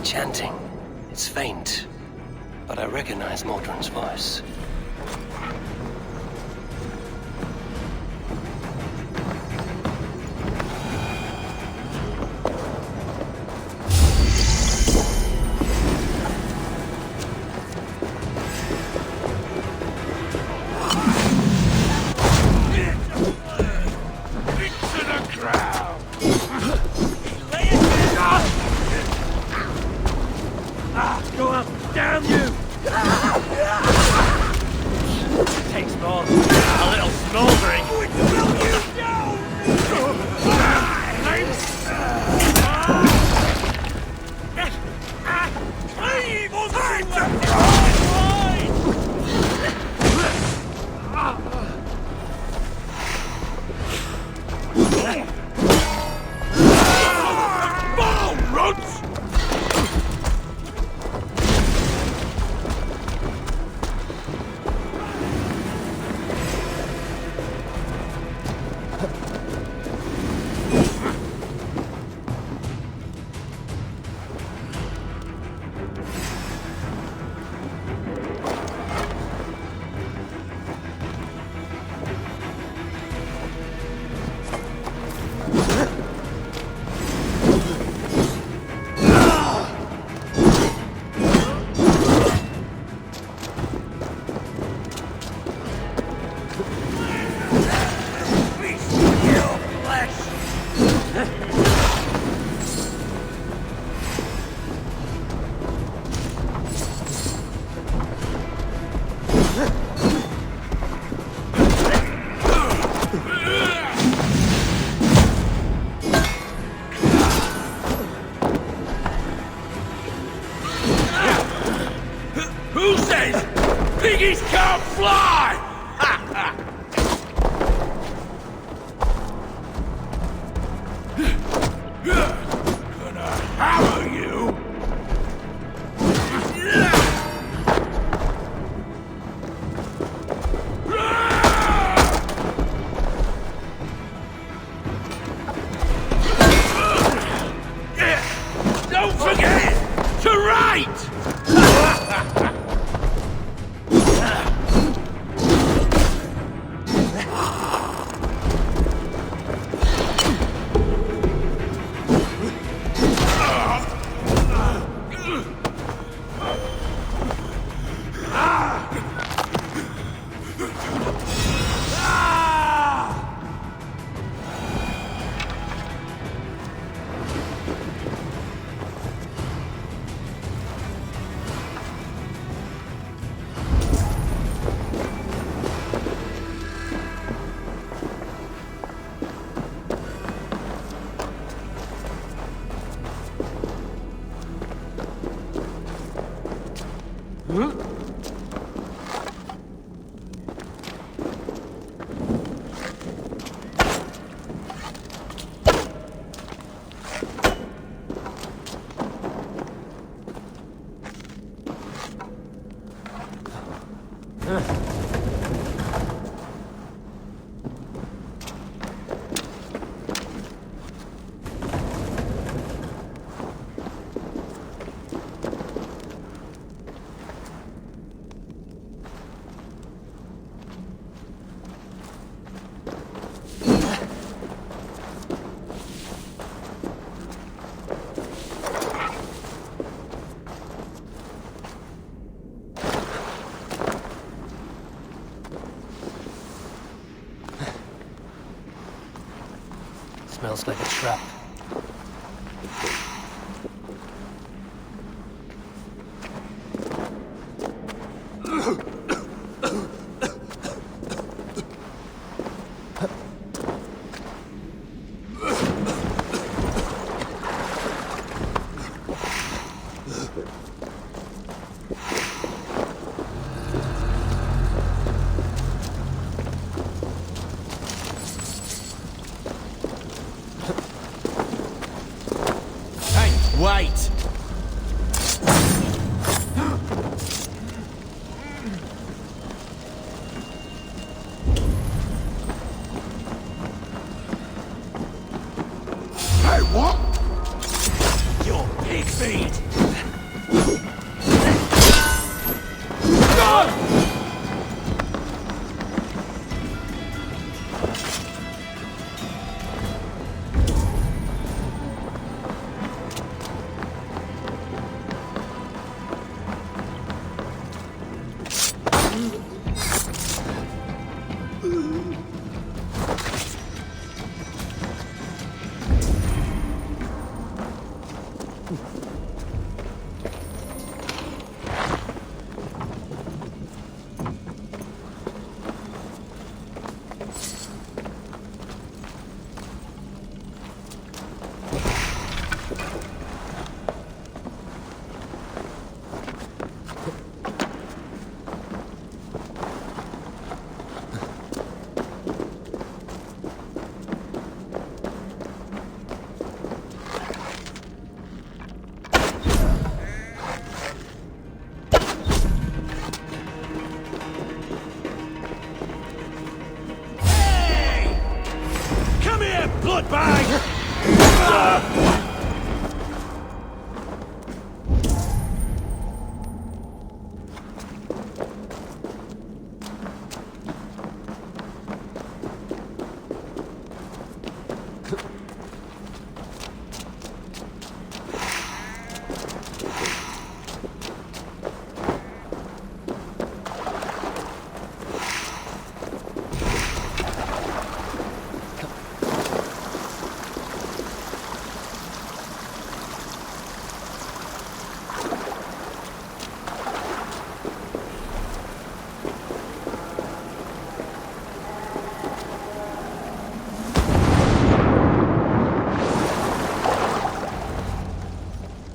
Speaker 11: Chanting. It's faint, but I recognize Mordrin's voice. Go up! Damn you! Takes more. A little smoldering.
Speaker 1: Who says piggies can't fly?
Speaker 11: smells like a trap.
Speaker 7: Wait!
Speaker 15: Hey, what?
Speaker 7: Your pig feed!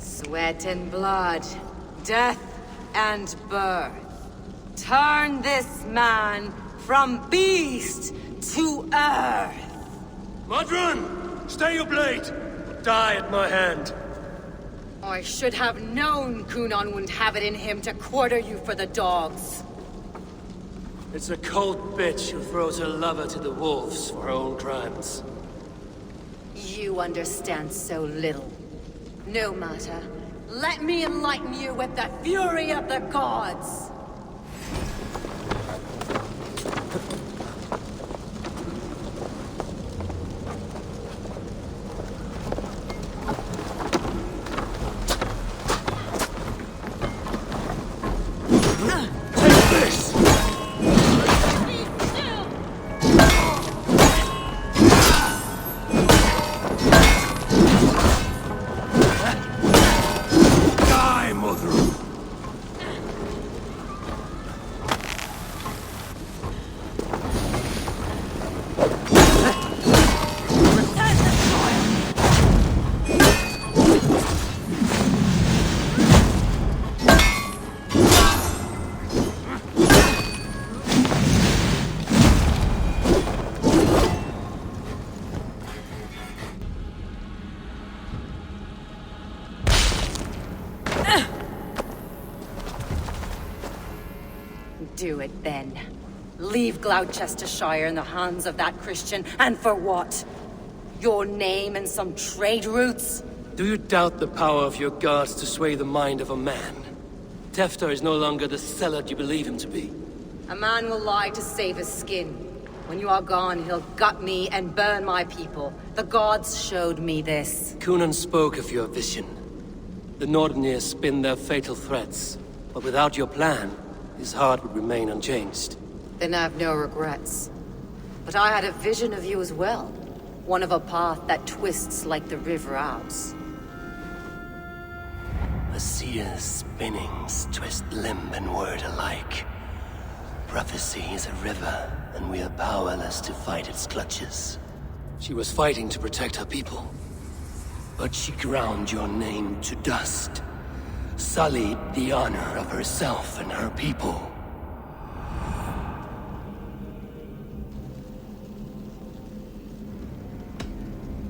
Speaker 6: Sweat and blood, death and birth. Turn this man from beast to earth.
Speaker 4: Modron! Stay your blade! Die at my hand.
Speaker 6: I should have known Kunon wouldn't have it in him to quarter you for the dogs.
Speaker 4: It's a cold bitch who throws her lover to the wolves for her own crimes.
Speaker 6: You understand so little. No matter. Let me enlighten you with the fury of the gods! Do it then. Leave Glowchestershire in the hands of that Christian, and for what? Your name and some trade routes?
Speaker 4: Do you doubt the power of your gods to sway the mind of a man? Tefter is no longer the zealot you believe him to be.
Speaker 6: A man will lie to save his skin. When you are gone, he'll gut me and burn my people. The gods showed me this.
Speaker 4: Kunon spoke of your vision. The Nordenir spin their fatal threats, but without your plan, his heart would remain unchanged.
Speaker 6: Then I have no regrets. But I had a vision of you as well. One of a path that twists like the river Ouse.
Speaker 18: A seer's spinnings twist limb and word alike. Prophecy is a river, and we are powerless to fight its clutches.
Speaker 4: She was fighting to protect her people. But she ground your name to dust. Sullied the honor of herself and her people.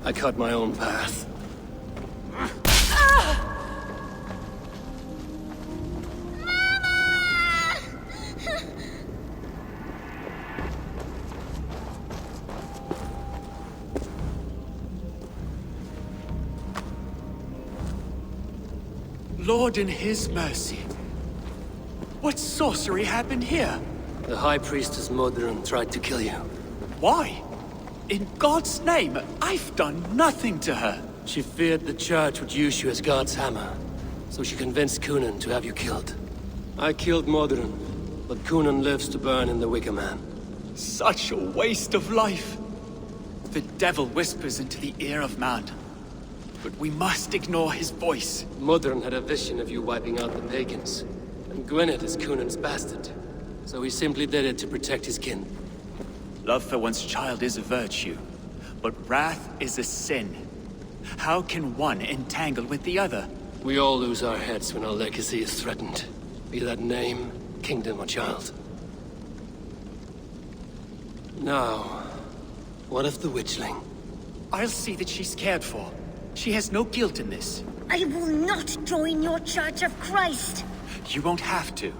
Speaker 4: I cut my own path.
Speaker 7: Lord in his mercy. What sorcery happened here?
Speaker 4: The High Priestess Modron tried to kill you.
Speaker 7: Why? In God's name, I've done nothing to her.
Speaker 4: She feared the Church would use you as God's hammer, so she convinced Coonan to have you killed. I killed Modron, but Coonan lives to burn in the Wicker Man.
Speaker 7: Such a waste of life. The devil whispers into the ear of man. But we must ignore his voice.
Speaker 4: Modron had a vision of you wiping out the pagans. And Gwynedd is Coonan's bastard. So he simply did it to protect his kin.
Speaker 7: Love for one's child is a virtue, but wrath is a sin. How can one entangle with the other?
Speaker 4: We all lose our heads when our legacy is threatened. Be that name, kingdom, or child. Now, what of the witchling?
Speaker 7: I'll see that she's cared for. She has no guilt in this.
Speaker 10: I will not join your Church of Christ.
Speaker 7: You won't have to.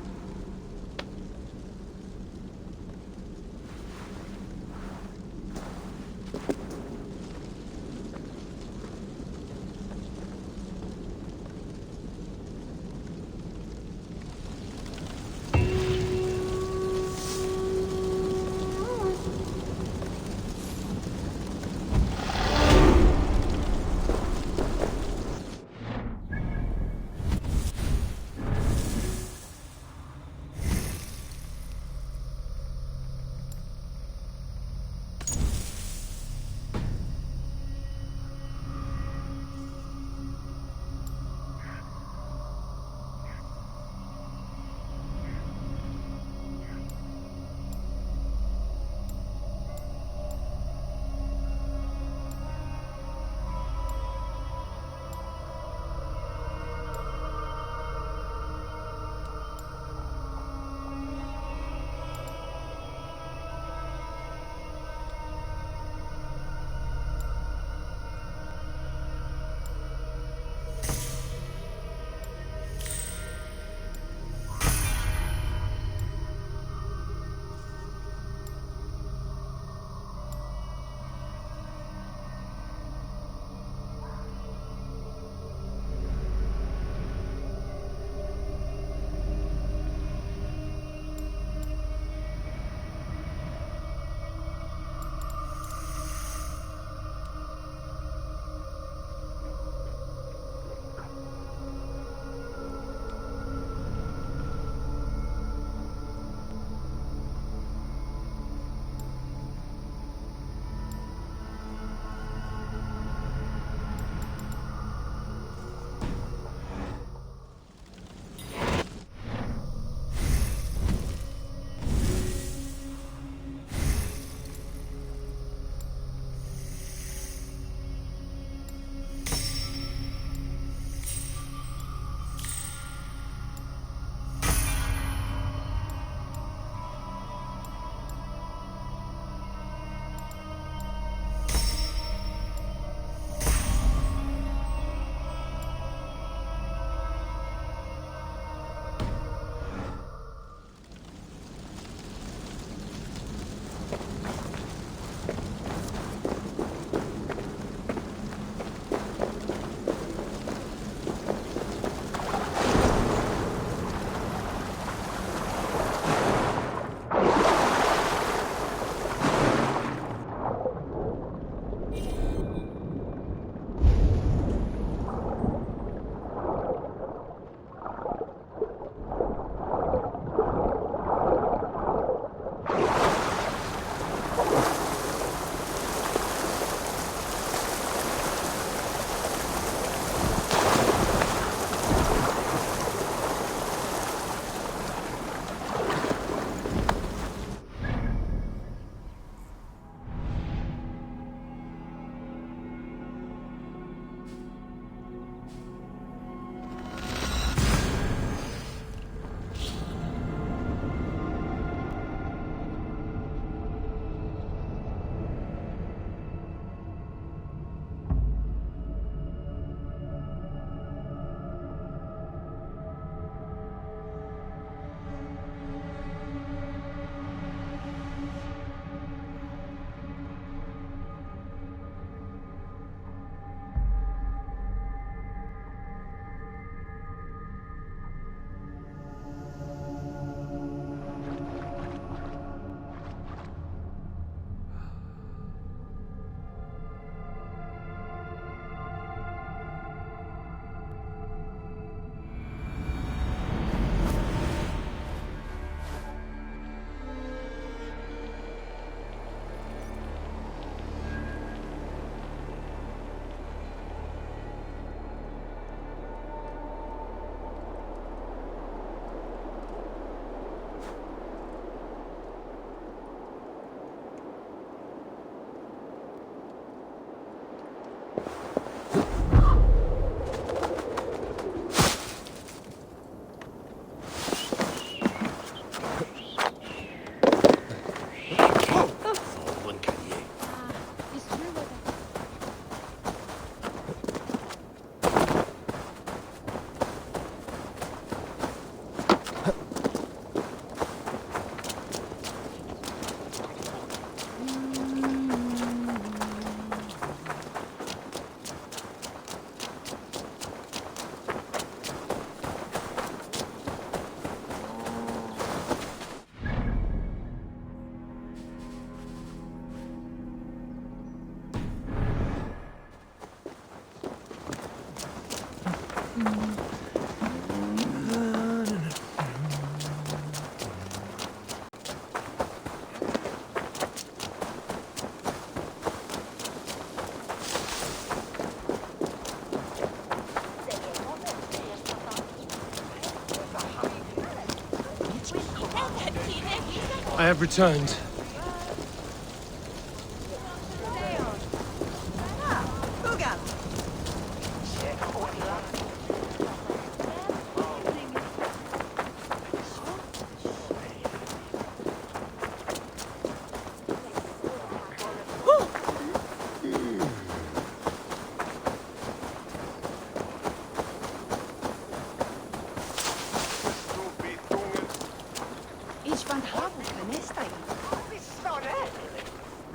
Speaker 4: I have returned.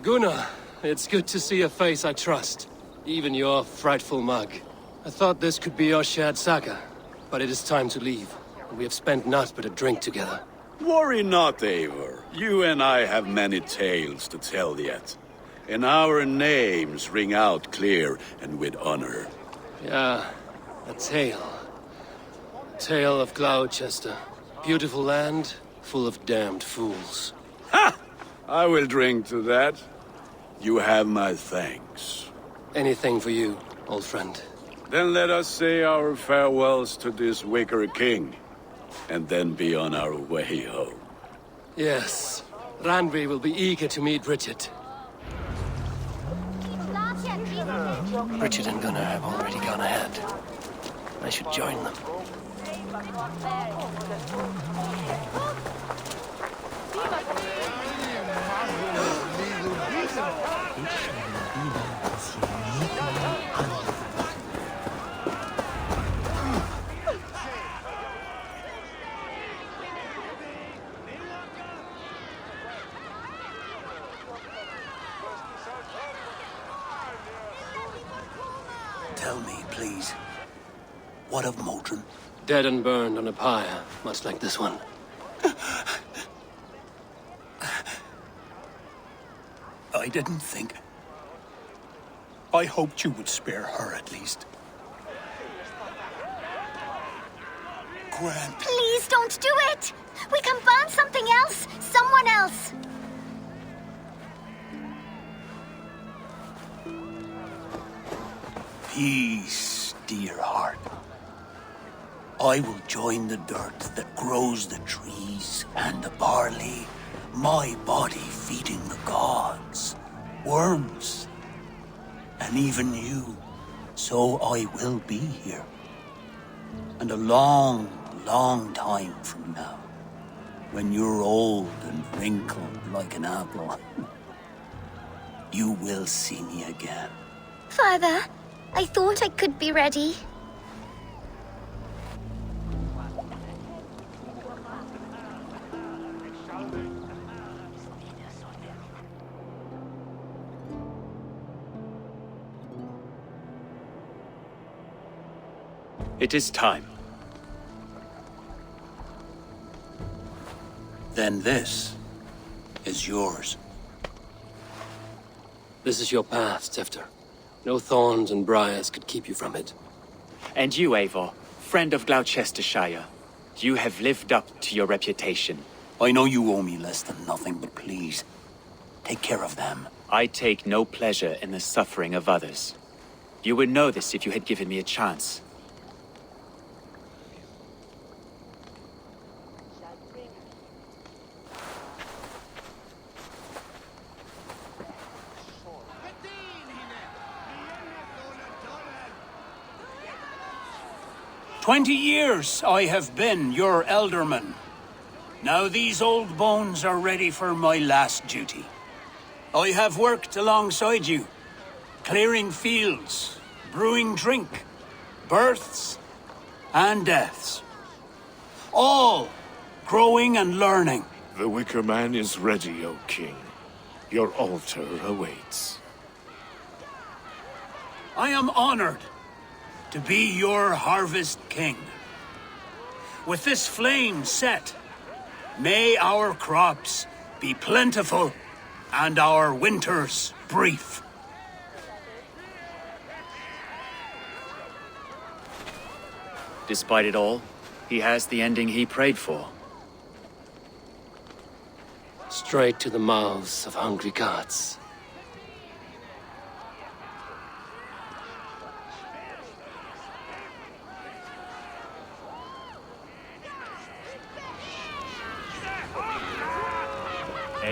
Speaker 4: Gunnar, it's good to see a face I trust. Even your frightful mug. I thought this could be our shared saga, but it is time to leave. We have spent naught but a drink together.
Speaker 19: Worry not, Eivor. You and I have many tales to tell yet. And our names ring out clear and with honor.
Speaker 4: Yeah, a tale. Tale of Glowchester. Beautiful land, full of damned fools.
Speaker 19: Ha! I will drink to that. You have my thanks.
Speaker 4: Anything for you, old friend.
Speaker 19: Then let us say our farewells to this wicker king, and then be on our way home.
Speaker 4: Yes, Randvi will be eager to meet Richard. Richard and Gunnar have already gone ahead. I should join them.
Speaker 18: Tell me, please, what of Modron?
Speaker 4: Dead and burned on a pyre, much like this one.
Speaker 18: I didn't think. I hoped you would spare her at least. Gwen.
Speaker 10: Please don't do it! We can burn something else! Someone else!
Speaker 18: Peace, dear heart. I will join the dirt that grows the trees and the barley, my body feeding the gods, worms, and even you. So I will be here. And a long, long time from now, when you're old and wrinkled like an apple, you will see me again.
Speaker 10: Father, I thought I could be ready.
Speaker 7: It is time.
Speaker 18: Then this is yours.
Speaker 4: This is your path, Tefter. No thorns and briars could keep you from it.
Speaker 7: And you, Eivor, friend of Glowchestershire, you have lived up to your reputation.
Speaker 18: I know you owe me less than nothing, but please, take care of them.
Speaker 7: I take no pleasure in the suffering of others. You would know this if you had given me a chance.
Speaker 18: "20 years I have been your elderman. Now these old bones are ready for my last duty. I have worked alongside you, clearing fields, brewing drink, births and deaths. All growing and learning.
Speaker 1: The Wicker Man is ready, O King. Your altar awaits.
Speaker 18: I am honored to be your Harvest King. With this flame set, may our crops be plentiful and our winters brief.
Speaker 7: Despite it all, he has the ending he prayed for.
Speaker 4: Straight to the mouths of hungry gods.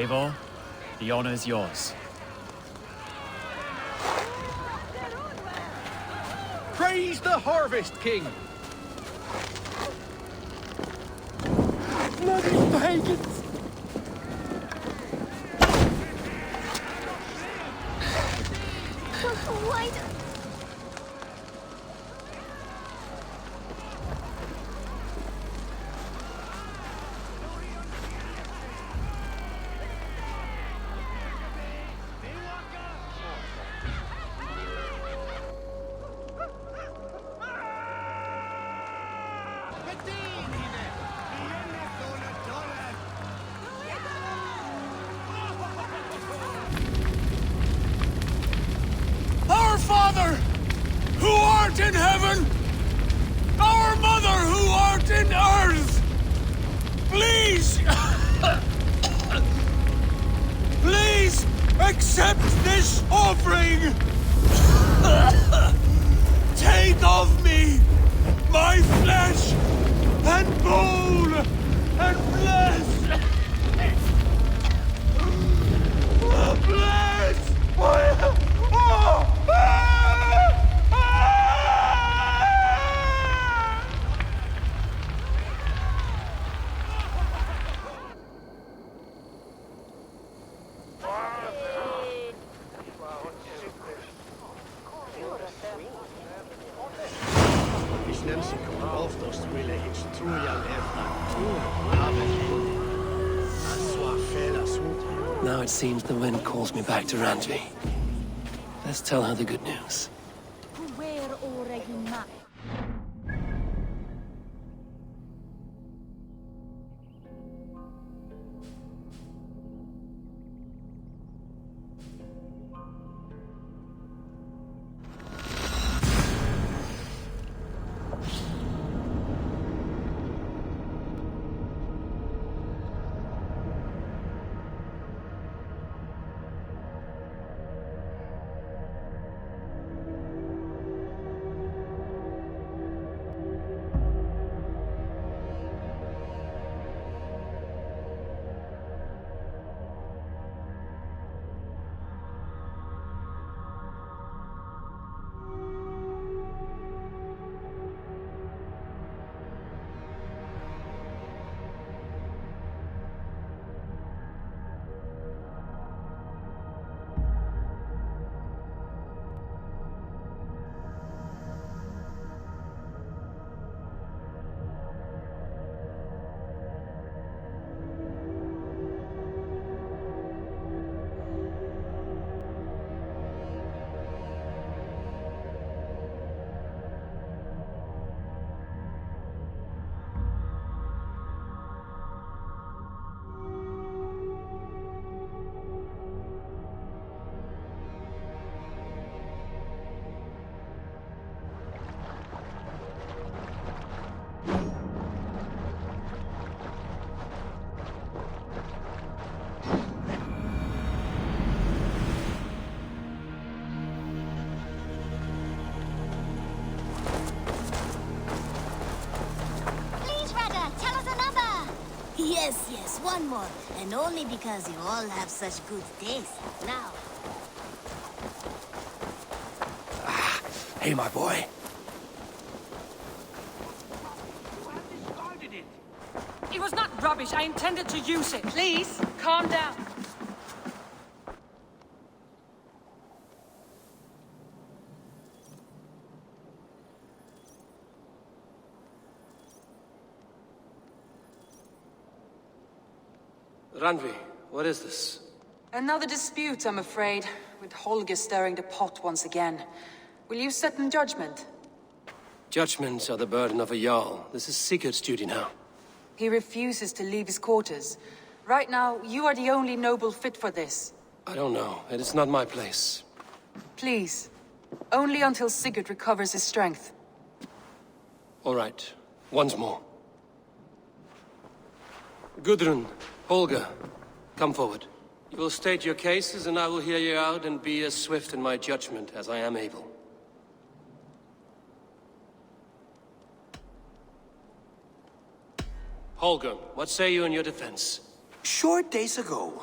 Speaker 7: Eivor, the honor's yours.
Speaker 3: Praise the Harvest King! Bloody pagans!
Speaker 10: Why do...
Speaker 4: Our Father, who art in heaven, our Mother who art in earth, please, please accept this offering. Take of me my flesh and bone and bless. Bless. Now it seems the wind calls me back to Randvi. Let's tell her the good news.
Speaker 10: Yes, one more. And only because you all have such good taste. Now.
Speaker 4: Hey, my boy.
Speaker 14: It was not rubbish. I intended to use it. Please, calm down.
Speaker 4: Randvi, what is this?
Speaker 14: Another dispute, I'm afraid, with Holger stirring the pot once again. Will you sit in judgment?
Speaker 4: Judgments are the burden of a Jarl. This is Sigurd's duty now.
Speaker 14: He refuses to leave his quarters. Right now, you are the only noble fit for this.
Speaker 4: I don't know. It is not my place.
Speaker 14: Please. Only until Sigurd recovers his strength.
Speaker 4: All right. Once more. Gudrun, Holger, come forward. You will state your cases, and I will hear you out and be as swift in my judgment as I am able. Holger, what say you in your defense?
Speaker 18: Short days ago,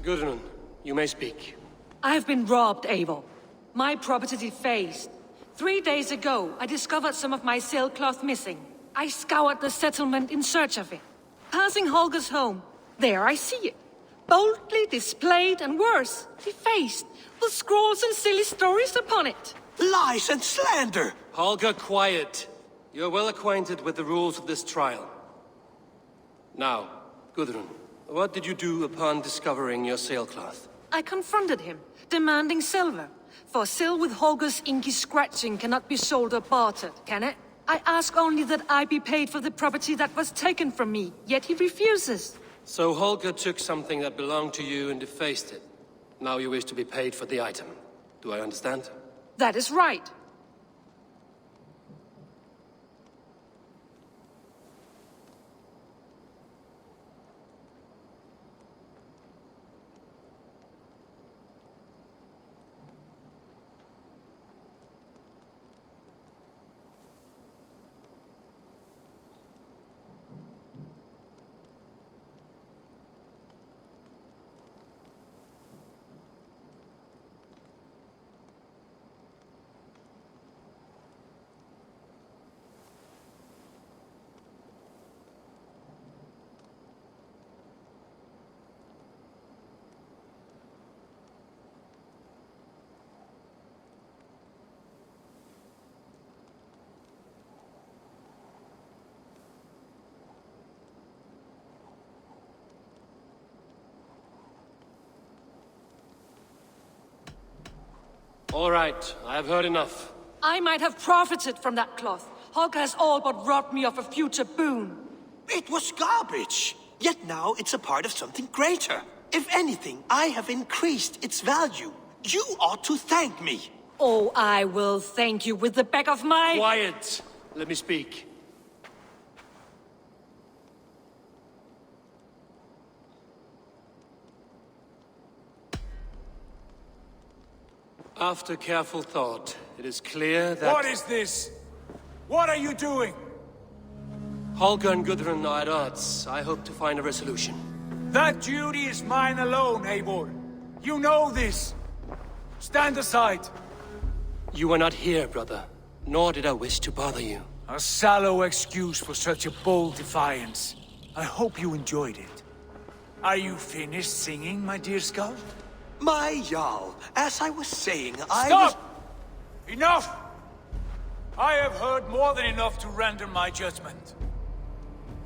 Speaker 4: Gudrun, you may speak.
Speaker 14: I have been robbed, Eivor. My property defaced. 3 days ago, I discovered some of my sailcloth missing. I scoured the settlement in search of it. Passing Holger's home, there I see it. Boldly displayed and worse, defaced, with scrawls and silly stories upon it.
Speaker 20: Lies and slander!
Speaker 4: Holger, quiet. You're well acquainted with the rules of this trial. Now, Gudrun, what did you do upon discovering your sailcloth?
Speaker 14: I confronted him, demanding silver. For sil with Holger's inky scratching cannot be sold or bartered, can it? I ask only that I be paid for the property that was taken from me, yet he refuses.
Speaker 4: So Holger took something that belonged to you and defaced it. Now you wish to be paid for the item. Do I understand?
Speaker 14: That is right.
Speaker 4: All right, I have heard enough.
Speaker 14: I might have profited from that cloth. Holger has all but robbed me of a future boon.
Speaker 20: It was garbage. Yet now it's a part of something greater. If anything, I have increased its value. You ought to thank me.
Speaker 14: Oh, I will thank you with the back of my...
Speaker 4: Quiet! Let me speak. After careful thought, it is clear that...
Speaker 21: What is this? What are you doing?
Speaker 4: Holger and Gudrun are at odds. I hope to find a resolution.
Speaker 21: That duty is mine alone, Eivor. You know this. Stand aside.
Speaker 4: You were not here, brother. Nor did I wish to bother you.
Speaker 21: A sallow excuse for such a bold defiance. I hope you enjoyed it. Are you finished singing, my dear Skull?
Speaker 20: My Jarl, as I was saying,
Speaker 21: Stop! Enough! I have heard more than enough to render my judgment.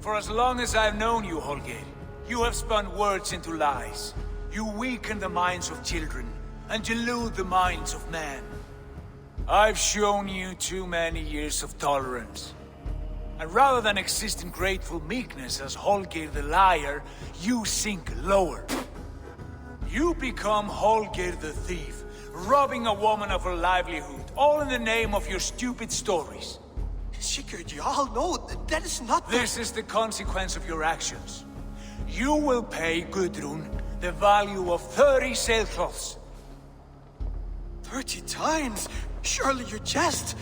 Speaker 21: For as long as I've known you, Holger, you have spun words into lies. You weaken the minds of children, and delude the minds of men. I've shown you too many years of tolerance. And rather than exist in grateful meekness as Holger the liar, you sink lower. You become Holger the thief, robbing a woman of her livelihood, all in the name of your stupid stories.
Speaker 20: Sigurd, Jarl, no, that is not the...
Speaker 21: This is the consequence of your actions. You will pay Gudrun the value of 30 sailcloths.
Speaker 20: 30 times? Surely you jest.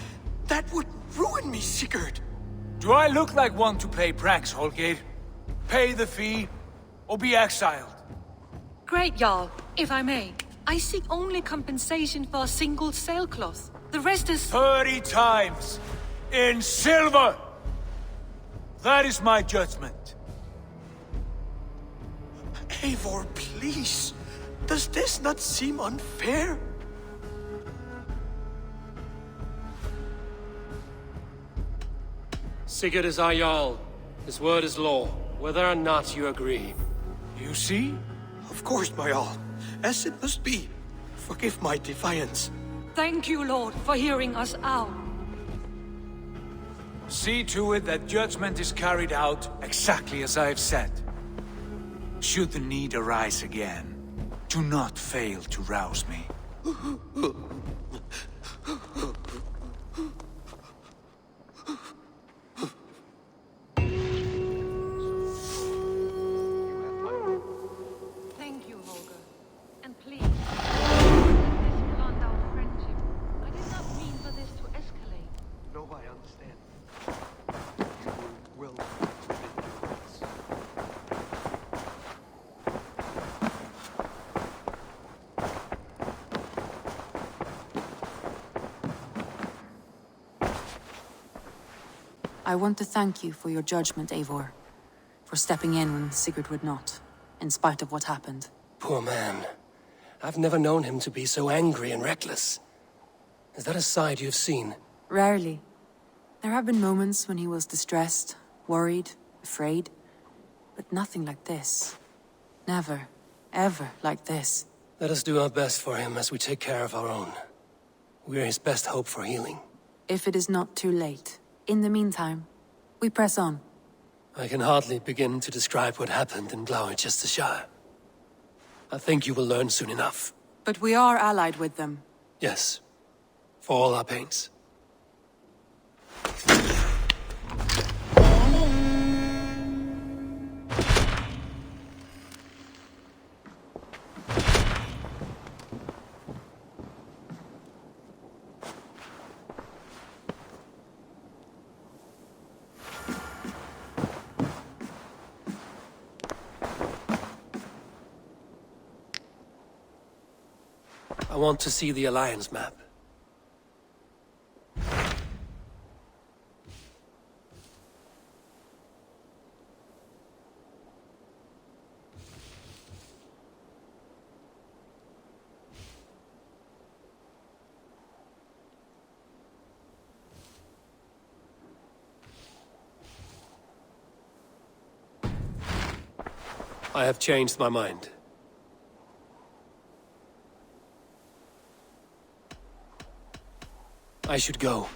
Speaker 20: That would ruin me, Sigurd.
Speaker 21: Do I look like one to play pranks, Holger? Pay the fee, or be exiled.
Speaker 14: Great, Jarl. If I may, I seek only compensation for a single sailcloth. The rest is...
Speaker 21: 30 times! In silver! That is my judgment.
Speaker 20: Eivor, please. Does this not seem unfair?
Speaker 4: Sigurd is our Jarl. His word is law, whether or not you agree.
Speaker 20: You see? Of course, my all. As it must be. Forgive my defiance.
Speaker 14: Thank you, Lord, for hearing us out.
Speaker 21: See to it that judgment is carried out exactly as I have said. Should the need arise again, do not fail to rouse me.
Speaker 14: Thank you, Holger. And please, don't let this blunt our friendship. I did not mean for this to escalate.
Speaker 20: No, I understand. You will endurance.
Speaker 2: I want to thank you for your judgment, Eivor. For stepping in when Sigurd would not, in spite of what happened.
Speaker 4: Poor man. I've never known him to be so angry and reckless. Is that a side you've seen?
Speaker 2: Rarely. There have been moments when he was distressed, worried, afraid. But nothing like this. Never, ever like this.
Speaker 4: Let us do our best for him as we take care of our own. We're his best hope for healing.
Speaker 2: If it is not too late. In the meantime, we press on.
Speaker 4: I can hardly begin to describe what happened in Glowchestershire. I think you will learn soon enough.
Speaker 2: But we are allied with them.
Speaker 4: Yes. For all our pains. I want to see the Alliance map. I have changed my mind. I should go.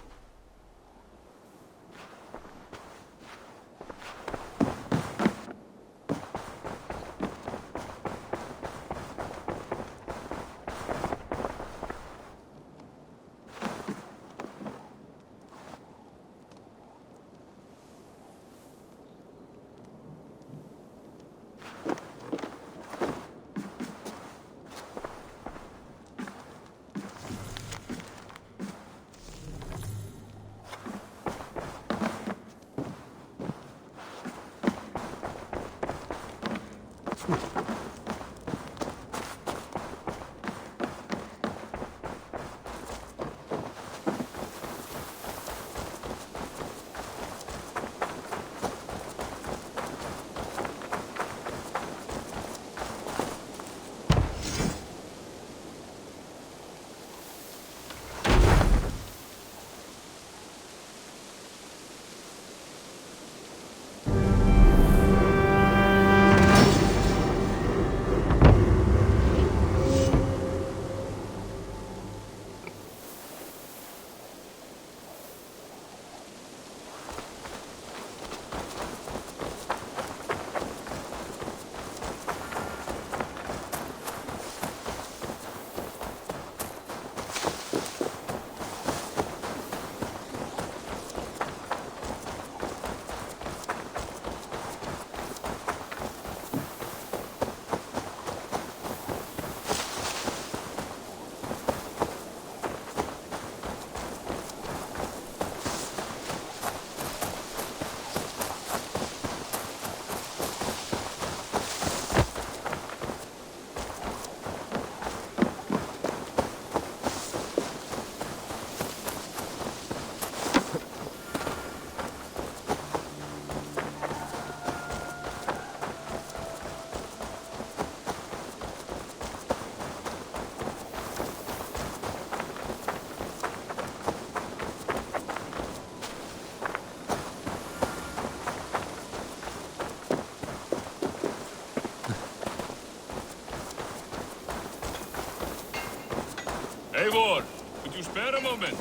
Speaker 5: Eivor, could you spare a moment?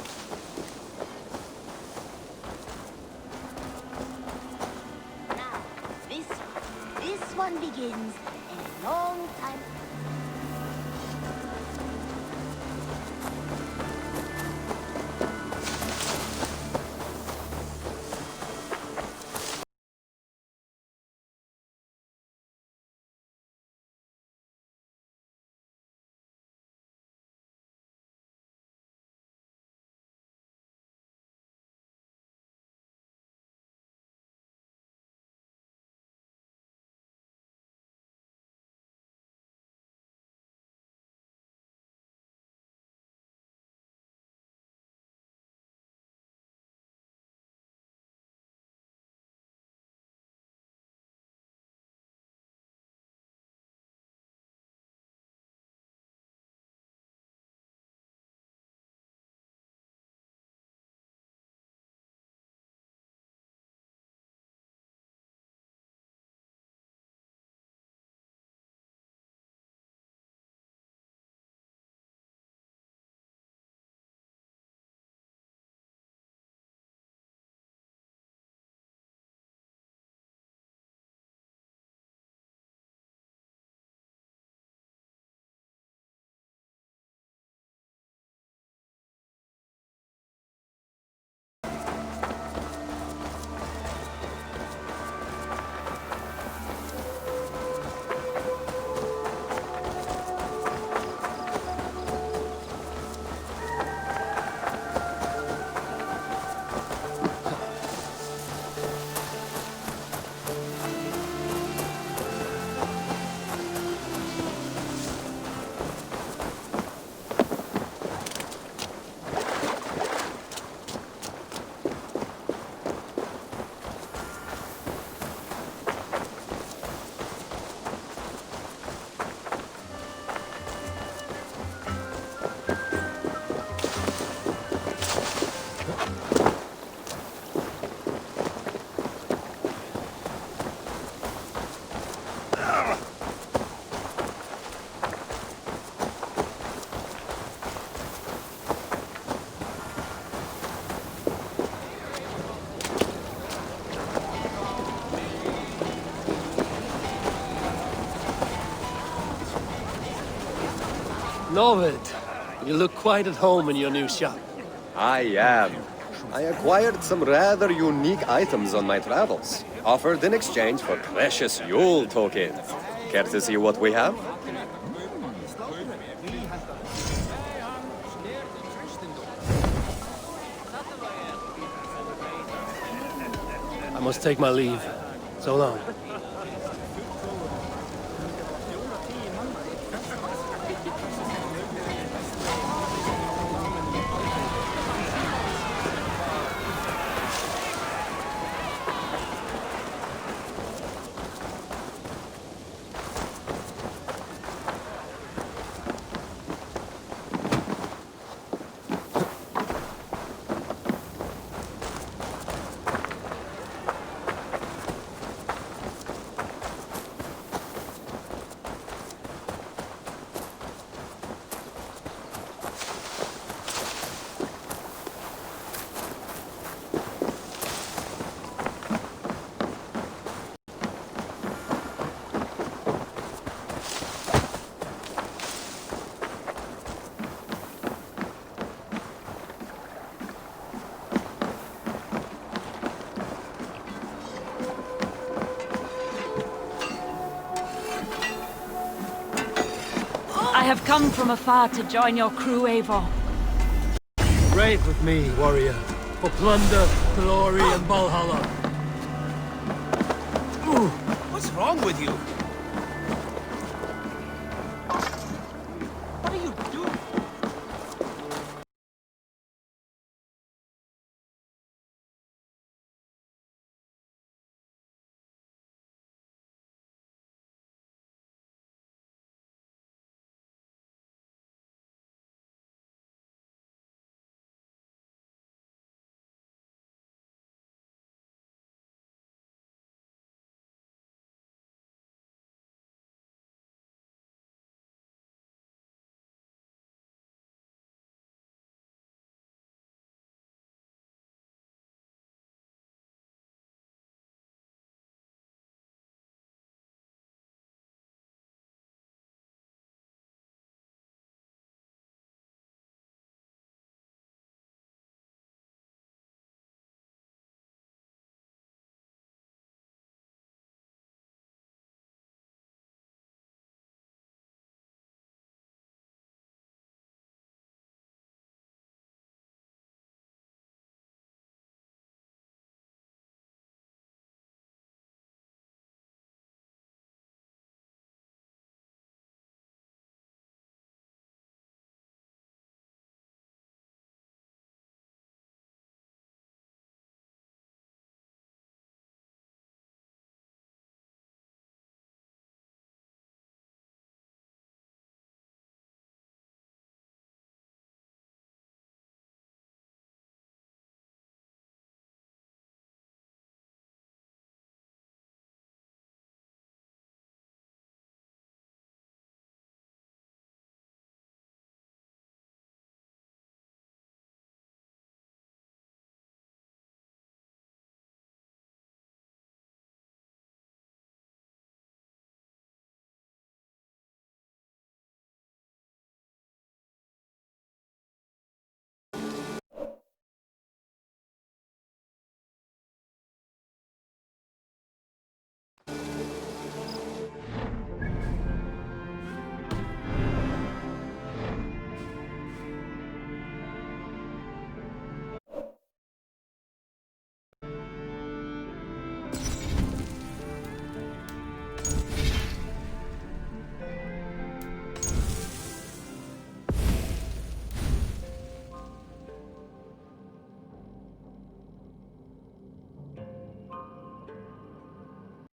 Speaker 10: Now, this one begins a long time.
Speaker 4: Novid, you look quite at home in your new shop.
Speaker 22: I am. I acquired some rather unique items on my travels, offered in exchange for precious Yule tokens. Care to see what we have?
Speaker 4: I must take my leave. So long.
Speaker 17: I have come from afar to join your crew, Eivor.
Speaker 4: Ride with me, warrior, for plunder, glory, and Valhalla.
Speaker 3: What's wrong with you?